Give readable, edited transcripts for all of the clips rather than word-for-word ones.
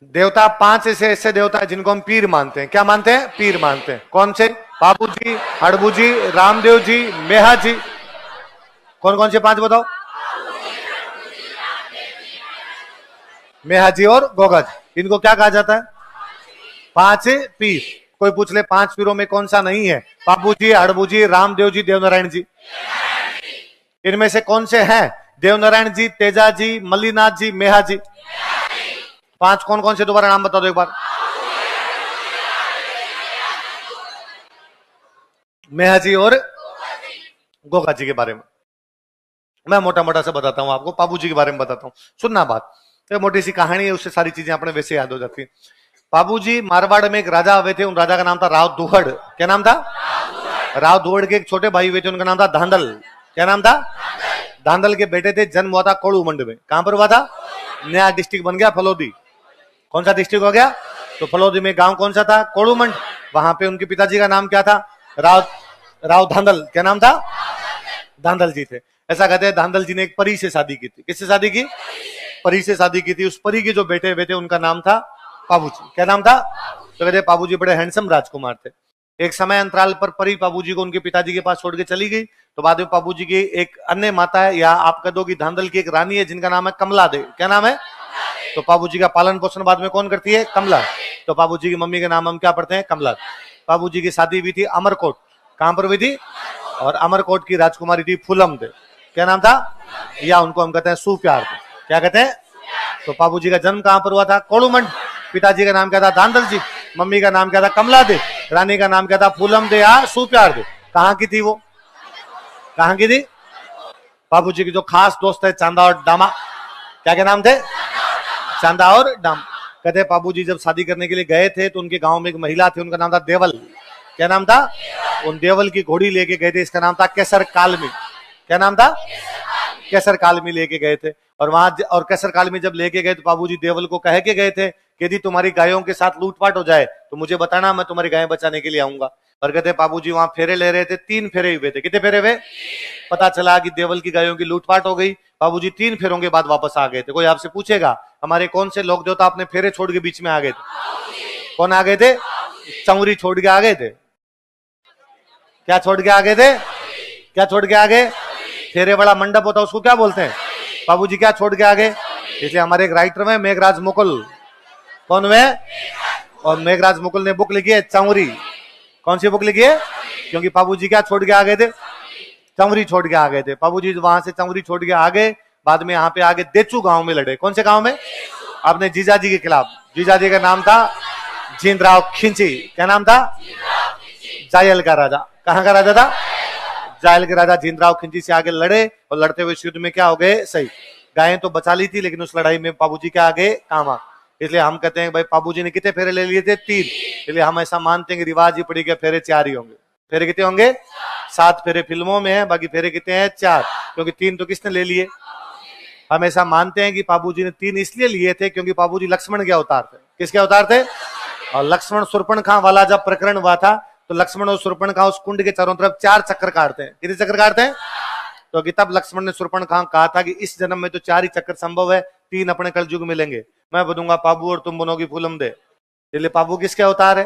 देवता 5 ऐसे देवता है जिनको हम पीर मानते हैं। क्या मानते हैं? पीर मानते हैं। कौन से? बाबू जी, हड़बू जी, रामदेव जी, मेहा जी। कौन कौन से 5 बताओ? मेहा जी और गोगा जी। इनको क्या कहा जाता है? 5 पीर। कोई पूछ ले 5 पीरों में कौन सा नहीं है? बाबू जी, हड़बू जी, रामदेव जी, देवनारायण जी। इनमें से कौन से हैं? देवनारायण जी, तेजा जी, मल्लीनाथ जी, मेहा जी। 5 कौन कौन से? दोबारा नाम बता दो एक बार। मेहा जी और गोगा जी के बारे में मैं मोटा मोटा से बताता हूं आपको। पाबू जी के बारे में बताता हूं, सुनना बात। एक मोटी सी कहानी है, उससे सारी चीजें अपने वैसे याद हो जाती है। बाबू जी मारवाड़ में एक राजा हुए थे, उन राजा का नाम था राव दुहड़। क्या नाम था? राव दुहड़ के एक छोटे भाई हुए थे, उनका नाम था धांधल। क्या नाम था? धांधल के बेटे थे। जन्म हुआ था कोड़ूमंड में। कहां पर हुआ था? नया डिस्ट्रिक्ट बन गया फलोदी। कौन सा डिस्ट्रिक्ट हो गया? तो फलोदी में गांव कौन सा था? कोड़ूमंड। वहां पे उनके पिताजी का नाम क्या था? राव राव धांधल। क्या नाम था? धांधल जी थे। ऐसा कहते हैं धांधल जी ने एक परी से शादी की थी। किससे शादी की? परी से शादी की थी। उस परी के जो बेटे हुए थे उनका नाम था पाबूजी। क्या नाम था? तो कहते पाबूजी बड़े हैंडसम राजकुमार थे। एक समय अंतराल पर परी पाबूजी को उनके पिताजी के पास छोड़ के चली गई। तो बाद में पाबूजी की एक अन्य माता है, या आप कह दो कि धांधल की एक रानी है जिनका नाम है कमला देवी। क्या नाम है? तो पाबूजी का पालन पोषण बाद में कौन करती है? कमला। तो पाबूजी की मम्मी के नाम हम क्या पढ़ते हैं? कमला। पाबूजी की शादी हुई थी अमरकोट। कहां पर हुई थी? और अमरकोट की राजकुमारी थी फूलम दे। क्या नाम था? या उनको हम कहते हैं सुप्यार दे। क्या कहते हैं? तो पाबूजी का जन्म कहां पर हुआ था? कोड़ूमंड। पिताजी का नाम क्या था? धांधल जी। मम्मी का नाम क्या था? कमला दे। रानी का नाम क्या था? फूलम दे या सुप्यार दे। कहां की थी वो? कहां की थी? बाबूजी की जो खास दोस्त है चांदा और डामा। क्या क्या नाम थे? चांदा और डाम। कहते बाबूजी जब शादी करने के लिए गए थे तो उनके गांव में एक महिला थी, उनका नाम था देवल। क्या नाम था? उन देवल की घोड़ी लेके गए थे, इसका नाम था केसर कालमी। क्या नाम था? केसर कालमी लेके गए थे। और वहां और केसर कालमी जब लेके गए तो बाबूजी देवल को कह के गए थे कि यदि तुम्हारी गायों के साथ लूटपाट हो जाए तो मुझे बताना, मैं तुम्हारी गायें बचाने के लिए आऊंगा। और कहते बाबूजी वहां फेरे ले रहे थे, 3 फेरे हुए थे। कितने फेरे हुए? पता चला कि देवल की गायों की लूटपाट हो गई। बाबूजी 3 फेरों के बाद वापस आ गए थे। कोई आपसे पूछेगा हमारे कौन से लोग देवता अपने फेरे छोड़ के बीच में आ गए थे? कौन आ गए थे? चौरी छोड़ के आ गए थे। क्या छोड़ के आ गए थे? क्या छोड़ के आ गए? फेरे वाला मंडप होता है उसको क्या बोलते हैं? बाबूजी क्या छोड़ के आ गए? इसलिए हमारे एक राइटर में मेघराज मुकुल। कौन हुए? और मेघराज मुकुल ने बुक लिखी है चौरी। कौन सी बुक लिखी है? क्योंकि बाबूजी क्या छोड़ के आ गए थे? चौरी छोड़ के आ गए थे। बाबूजी वहां से चौरी छोड़ के आ गए। बाद में यहाँ पे आगे देचू गांव में लड़े। कौन से गांव में? अपने जीजाजी के खिलाफ। जीजाजी का नाम था जींदराव खिंची। क्या नाम था? जायल का राजा। कहां का राजा था? जायल के राजा जींदराव खिंची से आगे लड़े और लड़ते हुए युद्ध में क्या हो गए? सही। गायें तो बचा ली थी लेकिन उस लड़ाई में बाबूजी क्या आगे काम आ। इसलिए हम कहते हैं भाई बाबूजी ने कितने फेरे ले लिए थे? 3। इसलिए हम ऐसा मानते हैं कि रिवाज ही पड़ी के फेरे 4 ही होंगे। फेरे कितने होंगे? 7 फेरे फिल्मों में है, बाकी फेरे कितने हैं? 4। क्योंकि 3 तो किसने ले लिए? हम ऐसा मानते हैं कि बाबूजी ने 3 इसलिए लिए थे क्योंकि बाबूजी लक्ष्मण के अवतार थे। किसके अवतार थे? और लक्ष्मण शूर्पणखा वाला जब प्रकरण हुआ था तो लक्ष्मण और शूर्पणखा उस कुंड के चारों तरफ 4 चक्कर काटते हैं। कितने चक्कर काटते हैं? तो तब लक्ष्मण ने शूर्पणखा कहा था कि इस जन्म में तो 4 ही चक्कर संभव है, 3 अपने कलयुग में मिलेंगे। मैं बनूंगा पाबू और तुम बनोगी फूलम दे। इसलिए पाबू किसके अवतार है?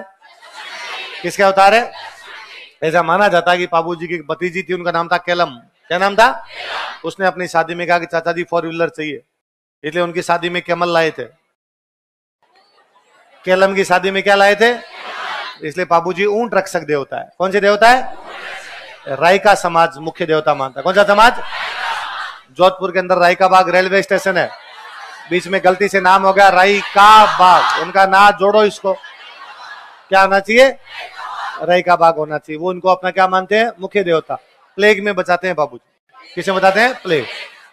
किसके अवतार है? ऐसा माना जाता है कि पाबू जी की भतीजी थी, उनका नाम था केलम। क्या नाम था? उसने अपनी शादी में कहा कि चाचा जी 4 व्हीलर चाहिए, इसलिए उनकी शादी में कैमल लाए थे। केलम की शादी में क्या लाए थे? इसलिए बाबूजी ऊंट रक्षक देवता है। कौन से देवता है? रायका समाज मुख्य देवता मानता है। कौन सा समाज? जोधपुर के अंदर रायका बाग रेलवे स्टेशन है, बीच में गलती से नाम हो गया रायका बाग। उनका नाम जोड़ो, इसको क्या होना चाहिए? रायका बाग होना चाहिए। वो उनको अपना क्या मानते हैं? मुख्य देवता। प्लेग में बचाते हैं बाबूजी। किसे बताते हैं? प्लेग।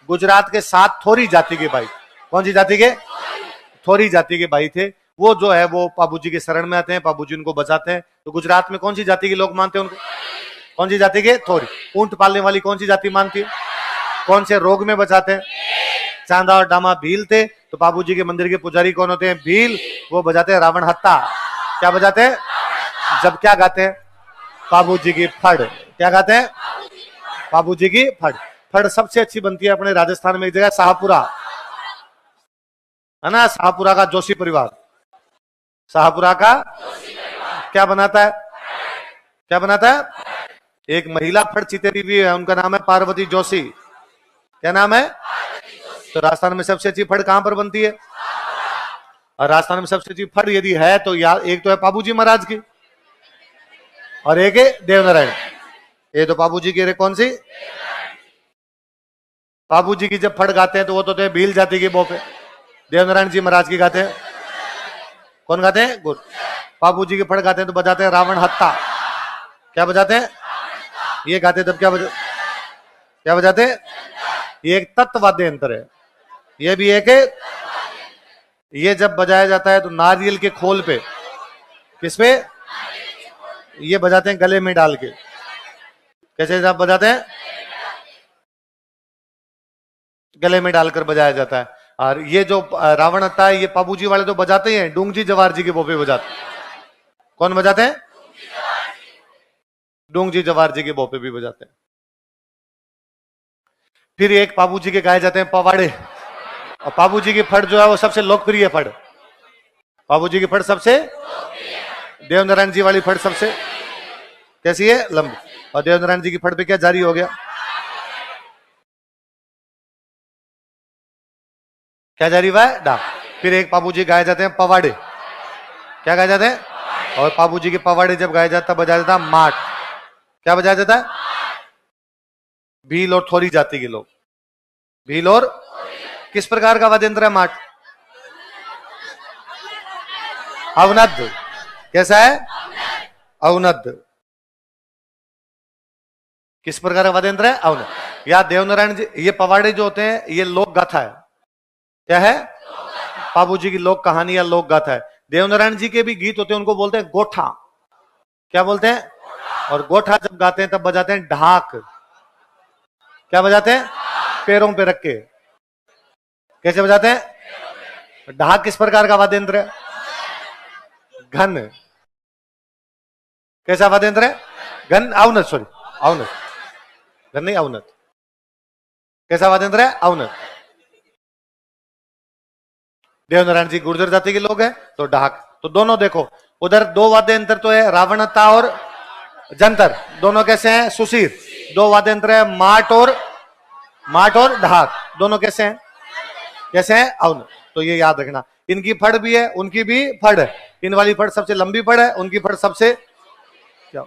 गुजरात के 7 थोरी जाति के भाई। कौन सी जाति के? थोरी जाति के भाई थे। वो जो है वो बाबूजी के शरण में आते हैं, बाबूजी उनको बचाते हैं। तो गुजरात में कौन सी जाति के लोग मानते हैं उनको? कौन सी जाति के? थोरी। ऊंट पालने वाली कौन सी जाति मानती है? कौन से रोग में बचाते हैं? चांदा और डामा भील थे। तो बाबूजी के मंदिर के पुजारी कौन होते हैं? भील। वो बजाते हैं रावण हत्ता। क्या बजाते हैं? जब क्या गाते हैं? बाबूजी की फड़। क्या गाते हैं? बाबूजी की फड़। फड़ सबसे अच्छी बनती है अपने राजस्थान में एक जगह शाहपुरा है ना, शाहपुरा का जोशी परिवार। शाहपुरा का क्या बनाता है? क्या बनाता है? एक महिला फड़ चितेरी भी है, उनका नाम है पार्वती जोशी। क्या नाम है? तो राजस्थान में सबसे अच्छी फड़ कहां पर बनती है? और राजस्थान में सबसे अच्छी फड़ यदि है तो यार एक तो है पाबूजी महाराज की और एक है देवनारायण। ये तो पाबूजी की, कौन सी? पाबूजी की जब फड़ गाते हैं तो वो तो भील जाति की बोपे। देवनारायण जी महाराज की गाते हैं, कौन गाते हैं? गुर। पाबूजी की फड़ गाते हैं तो बजाते हैं रावण हत्ता। क्या बजाते हैं? ये गाते तब क्या बजाते हैं? ये एक तत्ववाद्य यंत्र है। ये भी एक है। ये जब बजाया जाता है तो नारियल के खोल पे, किस पे? ये बजाते हैं गले में डाल के। कैसे जब बजाते हैं? गले में डालकर बजाया जाता है। और ये जो रावण हत्ता है, ये पाबूजी वाले तो बजाते ही हैं, डूंगजी जवार जी के बोपे बजाते। कौन बजाते हैं? डूंगजी जवार जी के बोपे भी बजाते हैं। फिर एक पाबूजी के गाए जाते हैं पवाड़े। और पाबूजी की फड़ जो है वो सबसे लोकप्रिय फड़। पाबूजी की फड़ सबसे, देवनारायण जी वाली फड़ सबसे कैसी है? लंबी। और देवनारायण जी की फड़ पे क्या जारी हो गया? क्या जारी हुआ है? डाक। फिर एक पाबूजी गाए जाते हैं पवाड़े। क्या गाए जाते हैं? और पाबूजी के पवाड़े जब गाया जाता बजाया जाता माट। क्या बजाया जाता है? भील और थोरी जाति के लोग। भील और किस प्रकार का वाद्य यंत्र है माट? अवनद। कैसा है? अवनद। किस प्रकार का वाद्य यंत्र है? अवनद। या देवनारायण जी, ये पवाड़े जो होते हैं ये लोक गाथा है। क्या है? पाबूजी की लोक कहानी या लोक गाथा है। देवनारायण जी के भी गीत होते हैं, उनको बोलते हैं गोठा। क्या बोलते हैं? और गोठा जब गाते हैं तब बजाते हैं ढाक। क्या बजाते हैं? पैरों पे रख के। कैसे बजाते हैं? ढाक किस प्रकार का वाद्य यंत्र है? घन। कैसा वाद्य यंत्र है? घन। अवनत, सॉरी अवनत, घन नहीं अवनत। कैसा वाद्य यंत्र है? अवनत। देवनारायण जी गुर्जर जाति के लोग हैं तो ढाक। तो दोनों देखो, उधर दो वाद्य यंत्र तो है, रावणता और जंतर। दोनों कैसे हैं? सुशीर। दो वाद्य यंत्र है, माट और ढाक। दोनों कैसे हैं? कैसे हैं? अवनत। तो ये याद रखना, इनकी फड़ भी है, उनकी भी फड़ है। इन वाली फड़ सबसे लंबी फड़ है, उनकी फड़ सबसे क्या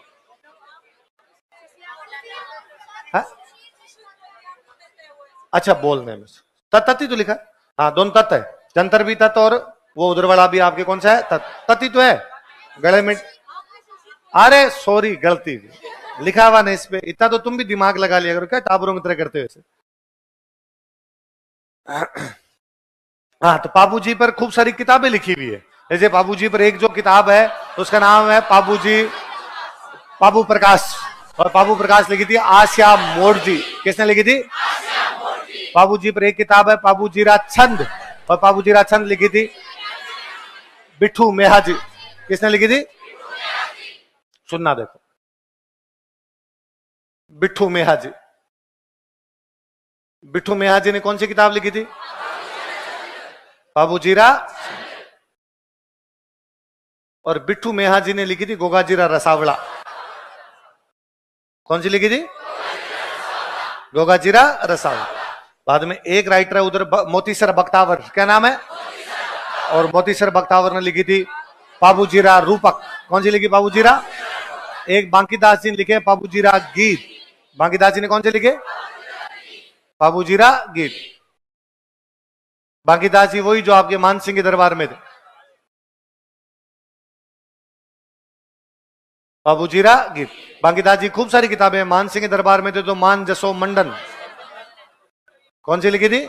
है? अच्छा, बोलने में तत्ती तो लिखा है। हाँ, दोनों तत्त है, जंतर भी तत्त और वो उधर वाला भी आपके कौन सा है? तत्ती तो है गले में। अरे सॉरी, गलती लिखा हुआ नहीं इस पे। इतना तो तुम भी दिमाग लगा लिया करो, क्या टाबरों की तरह करते हो ऐसे। हाँ, तो पाबूजी पर खूब सारी किताबें लिखी हुई है। जैसे पाबूजी पर एक जो किताब है उसका नाम है पाबू प्रकाश। और पाबू प्रकाश लिखी थी आसिया मोड़जी। किसने लिखी थी? पाबूजी पर एक किताब है पाबूजीरा छंद। और पाबूजीरा छंद लिखी थी बिट्ठू मेहाजी। किसने लिखी थी? सुनना देखो, बिट्ठू मेहाजी। बिट्ठू मेहाजी ने कौन सी किताब लिखी थी? पाबूजीरा। और बिट्ठू मेहाजी ने लिखी थी गोगाजीरा रसावला। कौन सी लिखी थी? गोगाजीरा रसावला। बाद में एक राइटर है उधर मोतीसर बख्तावर। क्या नाम है? और मोतीसर बख्तावर ने लिखी थी पाबूजीरा रूपक। कौन सी लिखी? पाबूजीरा। एक बांकीदास जी ने लिखे पाबूजीरा गीत। बांकीदास जी ने कौन से लिखे? पाबूजीरा गीत। बांकीदास जी वही जो आपके मान सिंह के दरबार में थे। पाबूजीरा गीत। बांकीदास जी खूब सारी किताबें हैं। मान सिंह के दरबार में थे तो मान जसो मंडन। कौन सी लिखी थी?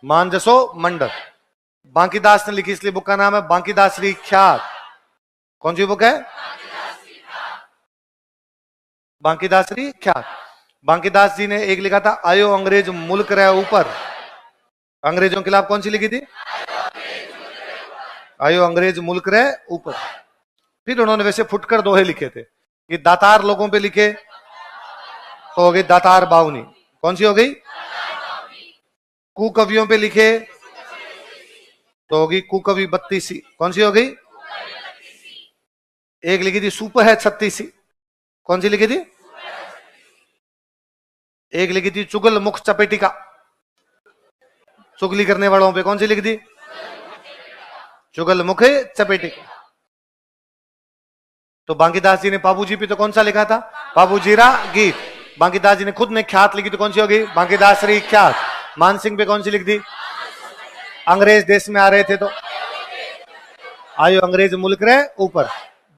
मान जसो मंडन। बांकीदास ने लिखी, इसलिए बुक का नाम है बांकीदास श्री ख्यात। कौन सी बुक है? बांकीदास श्री ख्यात। बांकीदास जी ने एक लिखा था आयो अंग्रेज मुल्क रहे ऊपर। अंग्रेजों के खिलाफ कौन सी लिखी थी? आयो अंग्रेज मुल्क रहे ऊपर। फिर उन्होंने वैसे फुटकर दोहे लिखे थे। ये दातार लोगों पे लिखे तो हो गई दातार बावनी। कौन सी हो गई? कुकवियों पे लिखे तो होगी कुकवी 32सी। कौन सी हो गई? एक लिखी थी सुपर है 36सी। कौन सी लिखी थी? एक लिखी थी चुगल मुख चपेटिका, चुगली करने वालों पे। कौन सी लिखी थी? चुगल मुख चपेटिका। तो बांकीदास जी ने पाबूजी पे तो कौन सा लिखा था? पाबूजीरा गीत। बांकीदास जी ने खुद ने ख्यात लिखी तो कौन सी होगी? बांकीदासरी ख्यात। मानसिंह पे कौन सी लिख दी? अंग्रेज देश में आ रहे थे तो आयो अंग्रेज मुल्क रे ऊपर।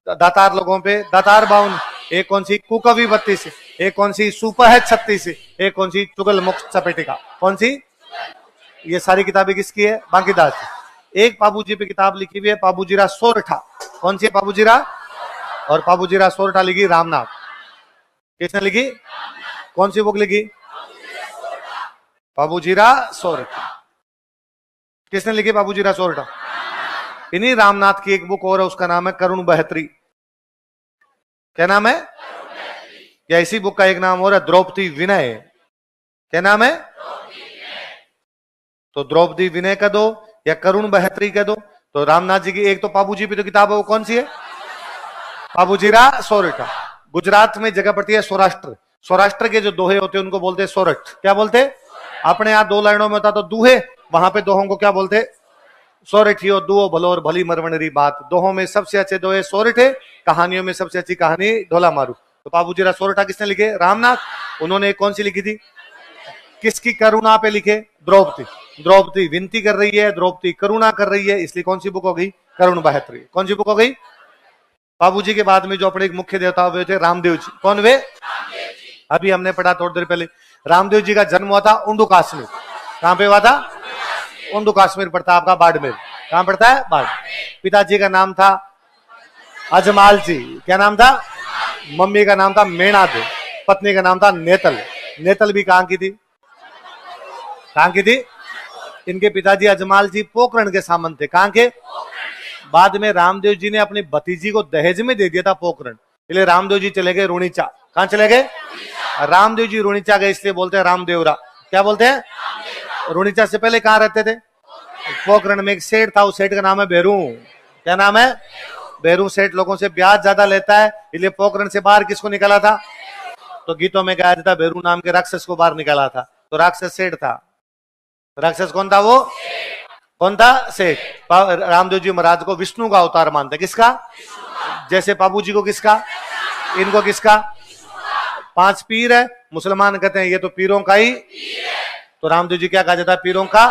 दातार लोगों पे दातार बाउन। एक कौन सी? कुकवी 32, एक कौन सी? सुपर है 36, एक कौन सी? चुगल मुख चपेटिका। कौन सी? ये सारी किताबें किसकी है? बांकीदास की। एक पाबूजी पे किताब लिखी हुई है पाबूजीरा सोरठा। कौन सी है? पाबूजीरा। और पाबूजीरा सोरठा लिखी रामनाथ। किसने लिखी? कौन सी बुक लिखी? पाबूजीरा सोरठा। किसने लिखी पाबूजीरा सोरठा? इन्हीं रामनाथ की एक बुक और है, उसका नाम है करुण बहत्री। क्या नाम है? या इसी बुक का एक नाम और है द्रौपदी विनय। क्या नाम है? तो द्रौपदी विनय का दो या करुण बहत्री का दो। तो रामनाथ जी की एक तो पाबूजी पे तो किताब है, वो कौन सी है? पाबूजीरा सोरठा। गुजरात में जगह पड़ती है सौराष्ट्र। सौराष्ट्र के जो दोहे होते हैं उनको बोलते हैं सोरठ। क्या बोलते? अपने यहाँ दो लाइनों में होता तो दूहे, वहां पे दोहों को क्या बोलते? सोरठियो दुओ भलो और भली मरवणरी बात। दोहों में सबसे अच्छे दोहे सोरठ है, कहानियों में सबसे अच्छी कहानी ढोला मारू। तो पाबूजीरा सोरठा किसने लिखे? रामनाथ। उन्होंने कौन सी लिखी थी? किसकी करुणा पे लिखे? द्रौपदी। द्रौपदी विनती कर रही है, द्रौपदी करुणा कर रही है, इसलिए कौन सी बुक हो गई? करुण बहत्री। कौन सी बुक हो गई? पाबूजी के बाद में जो अपने मुख्य देवता हुए थे रामदेव जी। कौन वे? अभी हमने पढ़ा थोड़ी देर पहले, रामदेव जी का जन्म हुआ था उंडू कश्मीर। कहां पे हुआ था? उंडू कश्मीर पड़ता है आपका बाड़मेर। कहां पड़ता है? बाड़। पिताजी का नाम था अजमाल जी। क्या नाम था? मम्मी का नाम था मेणा दे। पत्नी का नाम था नेतल। नेतल भी कहां की थी? कहां की थी? इनके पिताजी अजमाल जी पोखरण के सामंत थे। कहां के? बाद में रामदेव जी ने अपनी भतीजी को दहेज में दे दिया था पोखरण, इसलिए रामदेव जी चले गए रुणीचा। कहां चले गए? रामदेव जी रुणीचा गए, इसलिए बोलते हैं रामदेवरा। क्या बोलते हैं? रुणीचा से पहले कहां रहते थे? पोखरण में एक सेठ था, उस सेठ का नाम है बेरू। क्या नाम है? बेरू सेठ लोगों से ब्याज ज्यादा लेता है, इसलिए पोखरण से बाहर किसको निकाला था? तो गीतों में गाया जाता बेरू नाम के राक्षस को बाहर निकाला था। तो राक्षस सेठ था। राक्षस कौन था? वो कौन था? सेठ। रामदेव जी महाराज को विष्णु का अवतार मानते। किसका? जैसे पाबूजी को किसका? इनको किसका? 5 पीर है, मुसलमान कहते हैं ये तो पीरों का ही। तो रामदेव जी क्या कहा जाता है? पीरों का।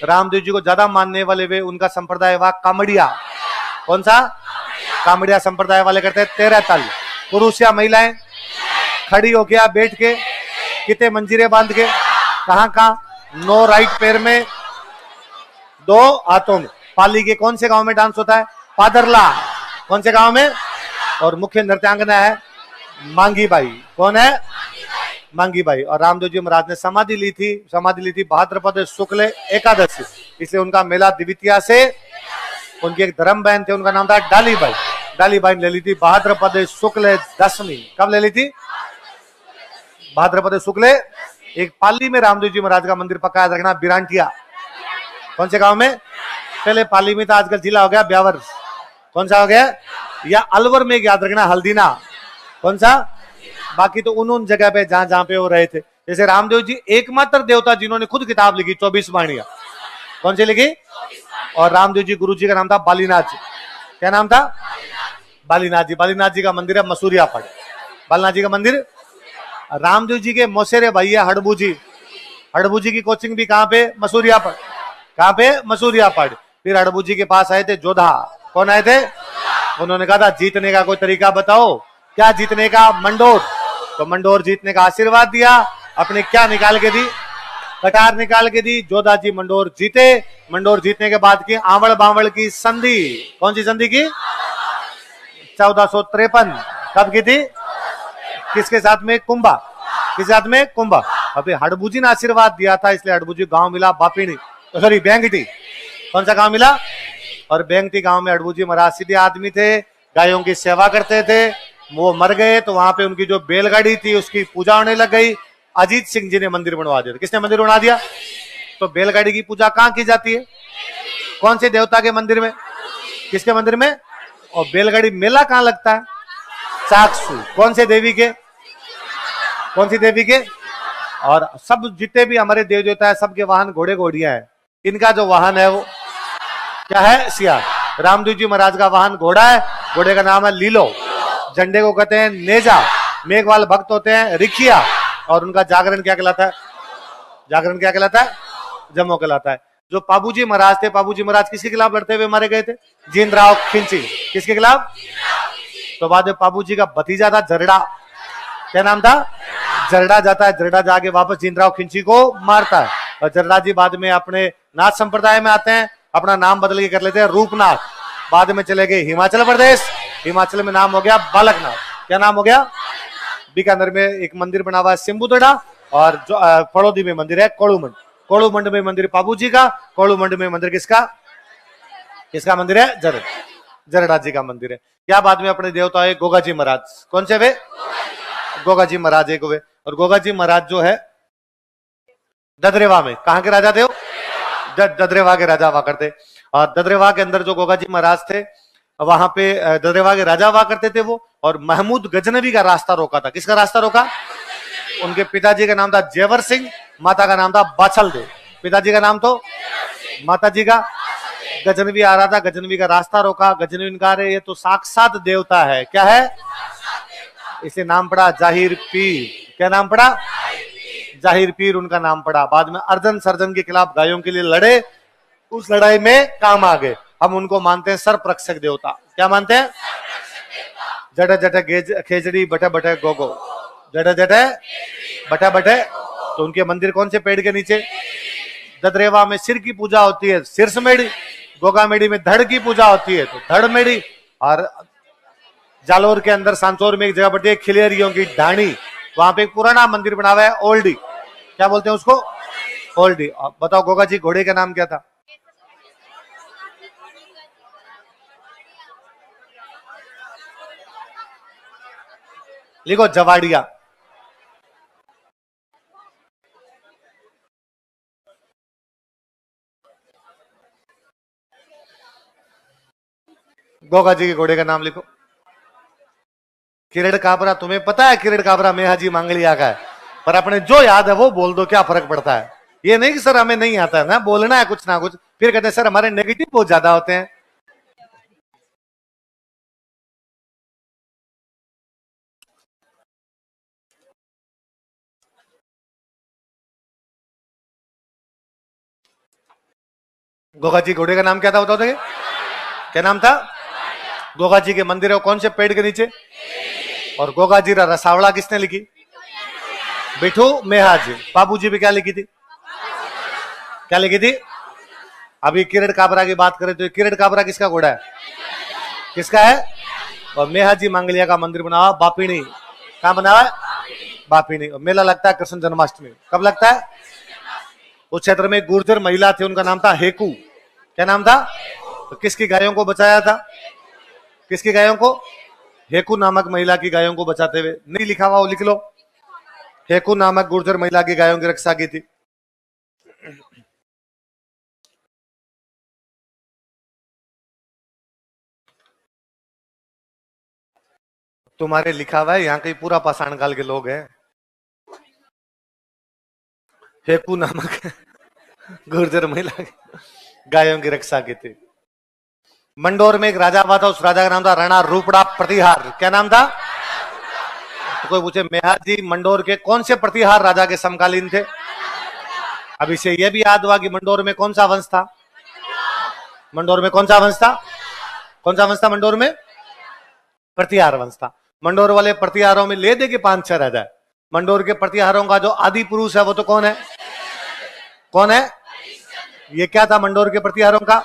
रामदेव जी को ज्यादा मानने वाले वे, उनका संप्रदाय हुआ कामड़िया। कौन सा? कामड़िया संप्रदाय वाले करते हैं 13 ताल। पुरुष या महिलाएं खड़ी हो गया, बैठ के, कितने मंजीरे बांध के, कहां कहां? 9 राइट पैर में, 2 हाथों में। पाली के कौन से गांव में डांस होता है? पादरला। कौन से गांव में? और मुख्य नृत्यांगना है मांगी बाई। कौन है? मांगी बाई। और रामदेव जी महाराज ने समाधि ली थी भाद्रपद शुक्ल एकादशी, इसलिए उनका मेला द्वितीया से। उनकी एक धर्म बहन थे, उनका नाम था डालीबाई। डालीबाई ने ले ली थी भाद्रपद शुक्ल दशमी। कब ले ली थी? भाद्रपद शुक्ल। एक पाली में रामदेव जी महाराज का मंदिर पक्का याद रखना, बिरांटिया। कौन से गांव में? पहले पाली में था, आजकल जिला हो गया ब्यावर। कौन सा हो गया? या अलवर में याद रखना, हल्दीना। कौन सा? बाकी तो उन जगह पे जहां जहां पे वो रहे थे। जैसे रामदेव जी एकमात्र देवता जिन्होंने खुद किताब लिखी 24 वाणियां। कौन सी लिखी? और रामदेव जी गुरु जी का नाम था बालीनाथ जी। क्या नाम था? बालीनाथ जी। बालीनाथ जी का मंदिर है मसूरिया पड़। बालीनाथ जी का मंदिर। रामदेव जी के मौसेरे भैया हड़बू जी। हड़बू जी की कोचिंग भी कहां पे? मसूरिया पड़। कहां पे? मसूरिया पड़। फिर हड़बू जी के पास आए थे जोधा। कौन आए थे? उन्होंने कहा था जीतने का कोई तरीका बताओ। क्या जीतने का? मंडोर। तो मंडोर जीतने का आशीर्वाद दिया। अपने क्या निकाल के दी? कटार निकाल के दी। जोधा जी मंडोर जीते। मंडोर जीतने के बाद की आवड़ बावड़ की संधि। कौन सी संधि की? 1453। कब की थी? किसके साथ में? कुंभा। किसके साथ में? कुंभा। अभी हड़बू जी ने आशीर्वाद दिया था, इसलिए हड़बू जी गांव मिला बापिणी, सॉरी बेंगटी। कौन सा गांव मिला? और बेंगटी गांव में हड़बू जी महाराज सीधे आदमी थे, गायों की सेवा करते थे। वो मर गए तो वहां पे उनकी जो बैलगाड़ी थी उसकी पूजा होने लग गई। अजीत सिंह जी ने मंदिर बनवा दिया। किसने मंदिर बना दिया? तो बैलगाड़ी की पूजा कहां की जाती है? कौन से देवता के मंदिर में? किसके मंदिर में? और बैलगाड़ी मेला कहाँ लगता है? चाकसू। कौन से देवी के? कौन सी देवी के? और सब जितने भी हमारे देव देवता है सबके वाहन घोड़े घोड़ियां है। इनका जो वाहन है वो क्या है? सियार। रामदेव जी महाराज का वाहन घोड़ा है, घोड़े का नाम है लीलो। झंडे को कहते हैं नेजा। मेघवाल भक्त होते हैं रिखिया। और उनका जागरण क्या कहलाता है? जागरण क्या कहलाता है? जमो कहलाता है। जो पाबूजी महाराज थे, पाबूजी महाराज किसके खिलाफ लड़ते हुए मारे गए थे? जीनराव खिंची। किसके खिलाफ? तो बाद में पाबूजी का भतीजा था जरडा। क्या नाम था? जरडा जाता है, जरडा जाके वापस जीनराव खिंची को मारता है। और जरडा जी बाद में अपने नाथ संप्रदाय में आते हैं, अपना नाम बदल के कर लेते हैं रूपनाथ। बाद में चले गए हिमाचल प्रदेश, हिमाचल में नाम हो गया बालकनाथ। क्या नाम हो गया? बीकानेर में एक मंदिर बना हुआ है सिंबुदड़ा, और जो फड़ौदी में मंदिर है कोड़ूमंड। कोड़ूमंड में मंदिर पाबूजी का, कोड़ूमंड में मंदिर किसका? किसका मंदिर है? जरडा जी का मंदिर है। क्या बाद में अपने देवता है गोगा जी महाराज। कौन से वे? गोगा जी महाराज एक वे। और गोगा जी महाराज जो है ददरेवा में, कहां के राजा थे वो? ददरेवा के राजा हुआ करते। और ददरेवा के अंदर जो गोगा जी महाराज थे, वहां पे ददरेवा के राजा हुआ करते थे वो। और महमूद गजनवी का रास्ता रोका था। किसका रास्ता रोका? उनके पिताजी का नाम था जेवर सिंह, माता का नाम था बाछल देव। पिताजी का नाम तो, माता जी का गजनवी आ रहा था, गजनवी का रास्ता रोका। गजनवी ने कहा अरे ये तो साक्षात देवता है। क्या है? इसे नाम पड़ा जाहिर पीर। क्या नाम पड़ा? जाहिर पीर उनका नाम पड़ा। बाद में अर्जन सर्जन के खिलाफ गायों के लिए लड़े, उस लड़ाई में काम आ गए। हम उनको मानते हैं सर्परक्षक देवता। क्या मानते हैं? जटे जटे खेजड़ी बटे बटे गोगो, जटे जटे बटे बटे। तो उनके मंदिर कौन से पेड़ के नीचे? ददरेवा में सिर की पूजा होती है, सिर मेड़ी। गोगा मेड़ी में धड़ की पूजा होती है, तो धड़ मेड़ी। और जालोर के अंदर सांचौर में एक जगह पड़ती है खिलेरियों की ढाणी, वहां पे एक पुराना मंदिर बना हुआ है ओल्डी। क्या बोलते हैं उसको? ओल्डी। बताओ गोगा जी घोड़े का नाम क्या था? लिखो जवाड़िया। गोगा जी के घोड़े का नाम लिखो। किरण काबरा। तुम्हें पता है किरण काबरा मेहाजी मांगलिया का है, पर अपने जो याद है वो बोल दो, क्या फर्क पड़ता है। ये नहीं कि सर हमें नहीं आता है ना, बोलना है कुछ ना कुछ। फिर कहते हैं सर हमारे नेगेटिव बहुत ज्यादा होते हैं। गोगा जी घोड़े का नाम क्या था बताओ तो? क्या नाम था? गोगा जी के मंदिर है कौन से पेड़ के नीचे? और गोगा जी रसावड़ा किसने लिखी? बिठू मेहाजी। बाबूजी भी क्या लिखी थी? क्या लिखी थी? अभी किरण काबरा की बात करें तो किरण काबरा किसका घोड़ा है? किसका है? और मेहाजी मांगलिया का मंदिर बना हुआ बापिणी। कहां बना हुआ है? बापिणी। मेला लगता है कृष्ण जन्माष्टमी। कब लगता है? उस क्षेत्र में गुर्जर महिला थी, उनका नाम था हेकू। क्या नाम था? तो किसकी गायों को बचाया था? किसकी गायों को? हेकू नामक महिला की गायों को बचाते हुए। नहीं लिखा हुआ वो लिख लो। हेकू नामक गुर्जर महिला की गायों की रक्षा की थी। तुम्हारे लिखा हुआ है, यहाँ कहीं पूरा पाषाण काल के लोग हैं। हेकू नामक गुर्जर महिला गायों की रक्षा की थी। मंडोर में एक राजा हुआ था, उस राजा का नाम था राणा रूपड़ा प्रतिहार। क्या नाम था? तो कोई पूछे मेहाजी मंडोर के कौन से प्रतिहार राजा के समकालीन थे? अब इसे यह भी याद हुआ कि मंडोर में कौन सा वंश था? मंडोर में कौन सा वंश था? कौन सा वंश था मंडोर में? प्रतिहार वंश था। मंडोर वाले प्रतिहारों में ले दे के 5-6 राजा। मंडोर के प्रतिहारों का जो आदि पुरुष है वो तो कौन है? कौन है? ये क्या था मंडोर के प्रतिहारों का?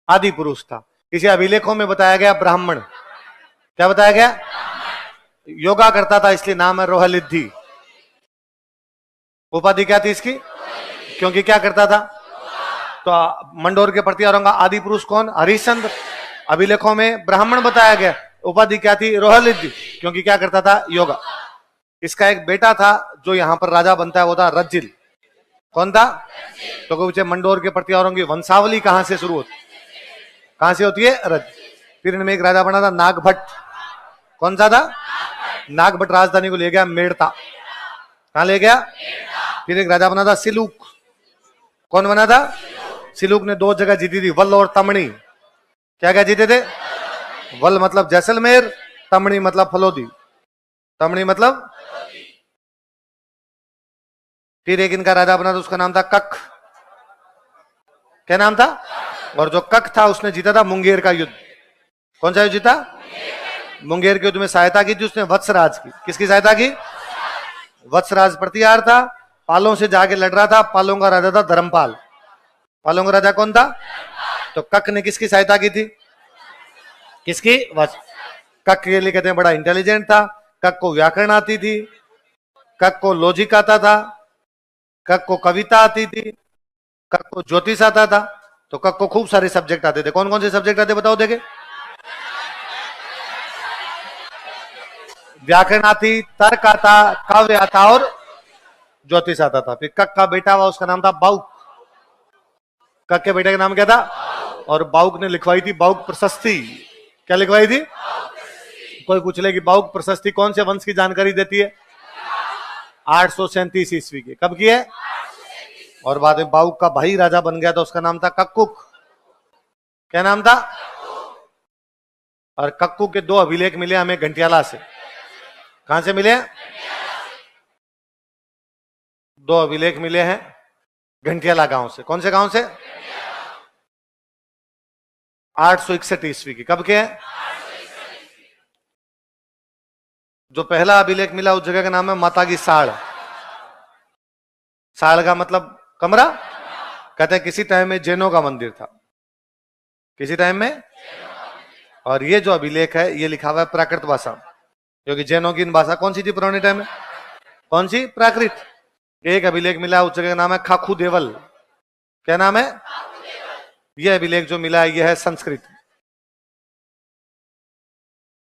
आदि पुरुष था। इसे अभिलेखों में बताया गया ब्राह्मण। क्या बताया गया? योगा करता था इसलिए नाम है रोहलिद्धि। उपाधि क्या थी इसकी? क्योंकि क्या करता था? तो मंडोर के प्रतिहारों का आदि पुरुष कौन? हरिश्चंद्र। अभिलेखों में ब्राह्मण बताया गया। उपाधि क्या थी? रोहलिद्धि। क्योंकि क्या करता था? योगा। इसका एक बेटा था जो यहां पर राजा बनता है, वो था रज्जिल। कौन था? तो पूछे मंडोर के प्रतिहारों की वंशावली कहां से शुरू होती, कहां से होती है? रज। फिर इनमें एक राजा बना था नागभट्ट। कौन सा था? नागभट्ट राजधानी को ले गया मेड़ता। कहां ले गया? फिर एक राजा बना था सिलूक। कौन बना था? सिलूक ने 2 जगह जीती थी, वल और तमणी। क्या क्या जीते थे? वल मतलब जैसलमेर, तमणी मतलब फलोदी। तमणी मतलब। फिर एक इनका राजा बना था, उसका नाम था कक। क्या नाम था? और जो कक था उसने जीता था मुंगेर का युद्ध। कौन सा युद्ध जीता? मुंगेर के युद्ध में सहायता की थी उसने वत्सराज की। किसकी सहायता की? वत्सराज प्रतिहार था, पालों से जाके लड़ रहा था। पालों का राजा था धर्मपाल। पालों का राजा कौन था? तो कक ने किसकी सहायता की थी? किसकी? कक के लिए कहते हैं बड़ा इंटेलिजेंट था। कक को व्याकरण आती थी, कक को लॉजिक आता था, कक को कविता आती थी, कक को ज्योतिष आता था। तो कक को खूब सारे सब्जेक्ट आते थे। कौन कौन से सब्जेक्ट आते बताओ देखे? व्याकरण आती, तर्क आता, काव्य आता और ज्योतिष आता था। फिर कक का बेटा हुआ, उसका नाम था बाउक। कक के बेटे का नाम क्या था? और बाउक ने लिखवाई थी बाउक प्रशस्ति। क्या लिखवाई थी? कोई पूछ ले कि बाउक प्रशस्ति कौन से वंश की जानकारी देती है? 837 ईस्वी की। कब की है? और बाद में बाउक का भाई राजा बन गया था, उसका नाम था कक्कुक। क्या नाम था? और कक्कू के 2 अभिलेख मिले हमें घंटियाला से। कहां से मिले? 2 अभिलेख मिले हैं घंटियाला गांव से। कौन से गांव से? 861 ईस्वी की। कब के हैं? जो पहला अभिलेख मिला उस जगह का नाम है माता की साड़। साड़ का मतलब कमरा। कहते हैं किसी टाइम में जैनों का मंदिर था, किसी टाइम में। और ये जो अभिलेख है ये लिखा हुआ है प्राकृत भाषा, क्योंकि जैनों की भाषा कौन सी थी पुराने टाइम में? कौन सी? प्राकृत। एक अभिलेख मिला उस जगह का नाम है खाखू देवल। क्या नाम है? यह अभिलेख जो मिला है यह है संस्कृत।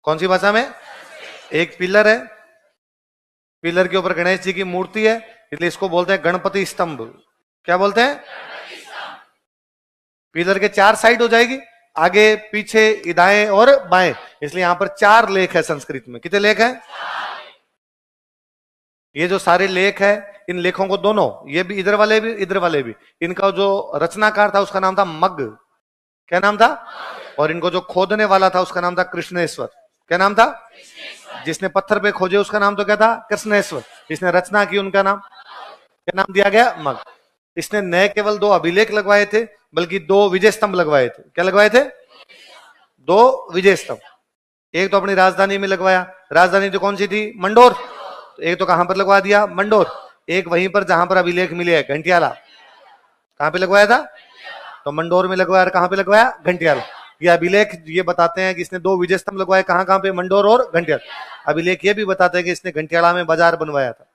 कौन सी भाषा में? एक पिलर है, पिलर के ऊपर गणेश जी की मूर्ति है, इसलिए इसको बोलते हैं गणपति स्तंभ। क्या बोलते हैं? पिलर के 4 साइड हो जाएगी, आगे पीछे दाएं और बाएं, इसलिए यहां पर 4 लेख है संस्कृत में। कितने लेख हैं? ये जो सारे लेख है, इन लेखों को दोनों, ये भी इधर वाले भी इधर वाले भी, इनका जो रचनाकार था उसका नाम था मग। क्या नाम था? और इनको जो खोदने वाला था उसका नाम था कृष्णेश्वर। क्या नाम था? जिसने पत्थर पे खोजे उसका नाम तो क्या था? कृष्णेश्वर। जिसने रचना की उनका नाम क्या नाम दिया गया? मग। इसने न केवल 2 अभिलेख लगवाए थे बल्कि 2 विजय स्तंभ लगवाए थे। क्या लगवाए थे? 2 विजय स्तंभ। एक तो अपनी राजधानी में लगवाया, राजधानी तो कौन सी थी? मंडोर। तो एक तो कहां पर लगवा दिया? मंडोर। एक वहीं पर जहां पर अभिलेख मिले हैं घंटियाला। कहां पे लगवाया था? तो मंडोर में लगवाया। कहां पे लगवाया? घंटियाला। ये अभिलेख ये बताते हैं कि इसने 2 विजय स्तंभ लगवाए। कहां कहां पे? मंडोर और घंटियाला। अभिलेख ये भी बताते हैं कि इसने घंटियाला में बाजार बनवाया था।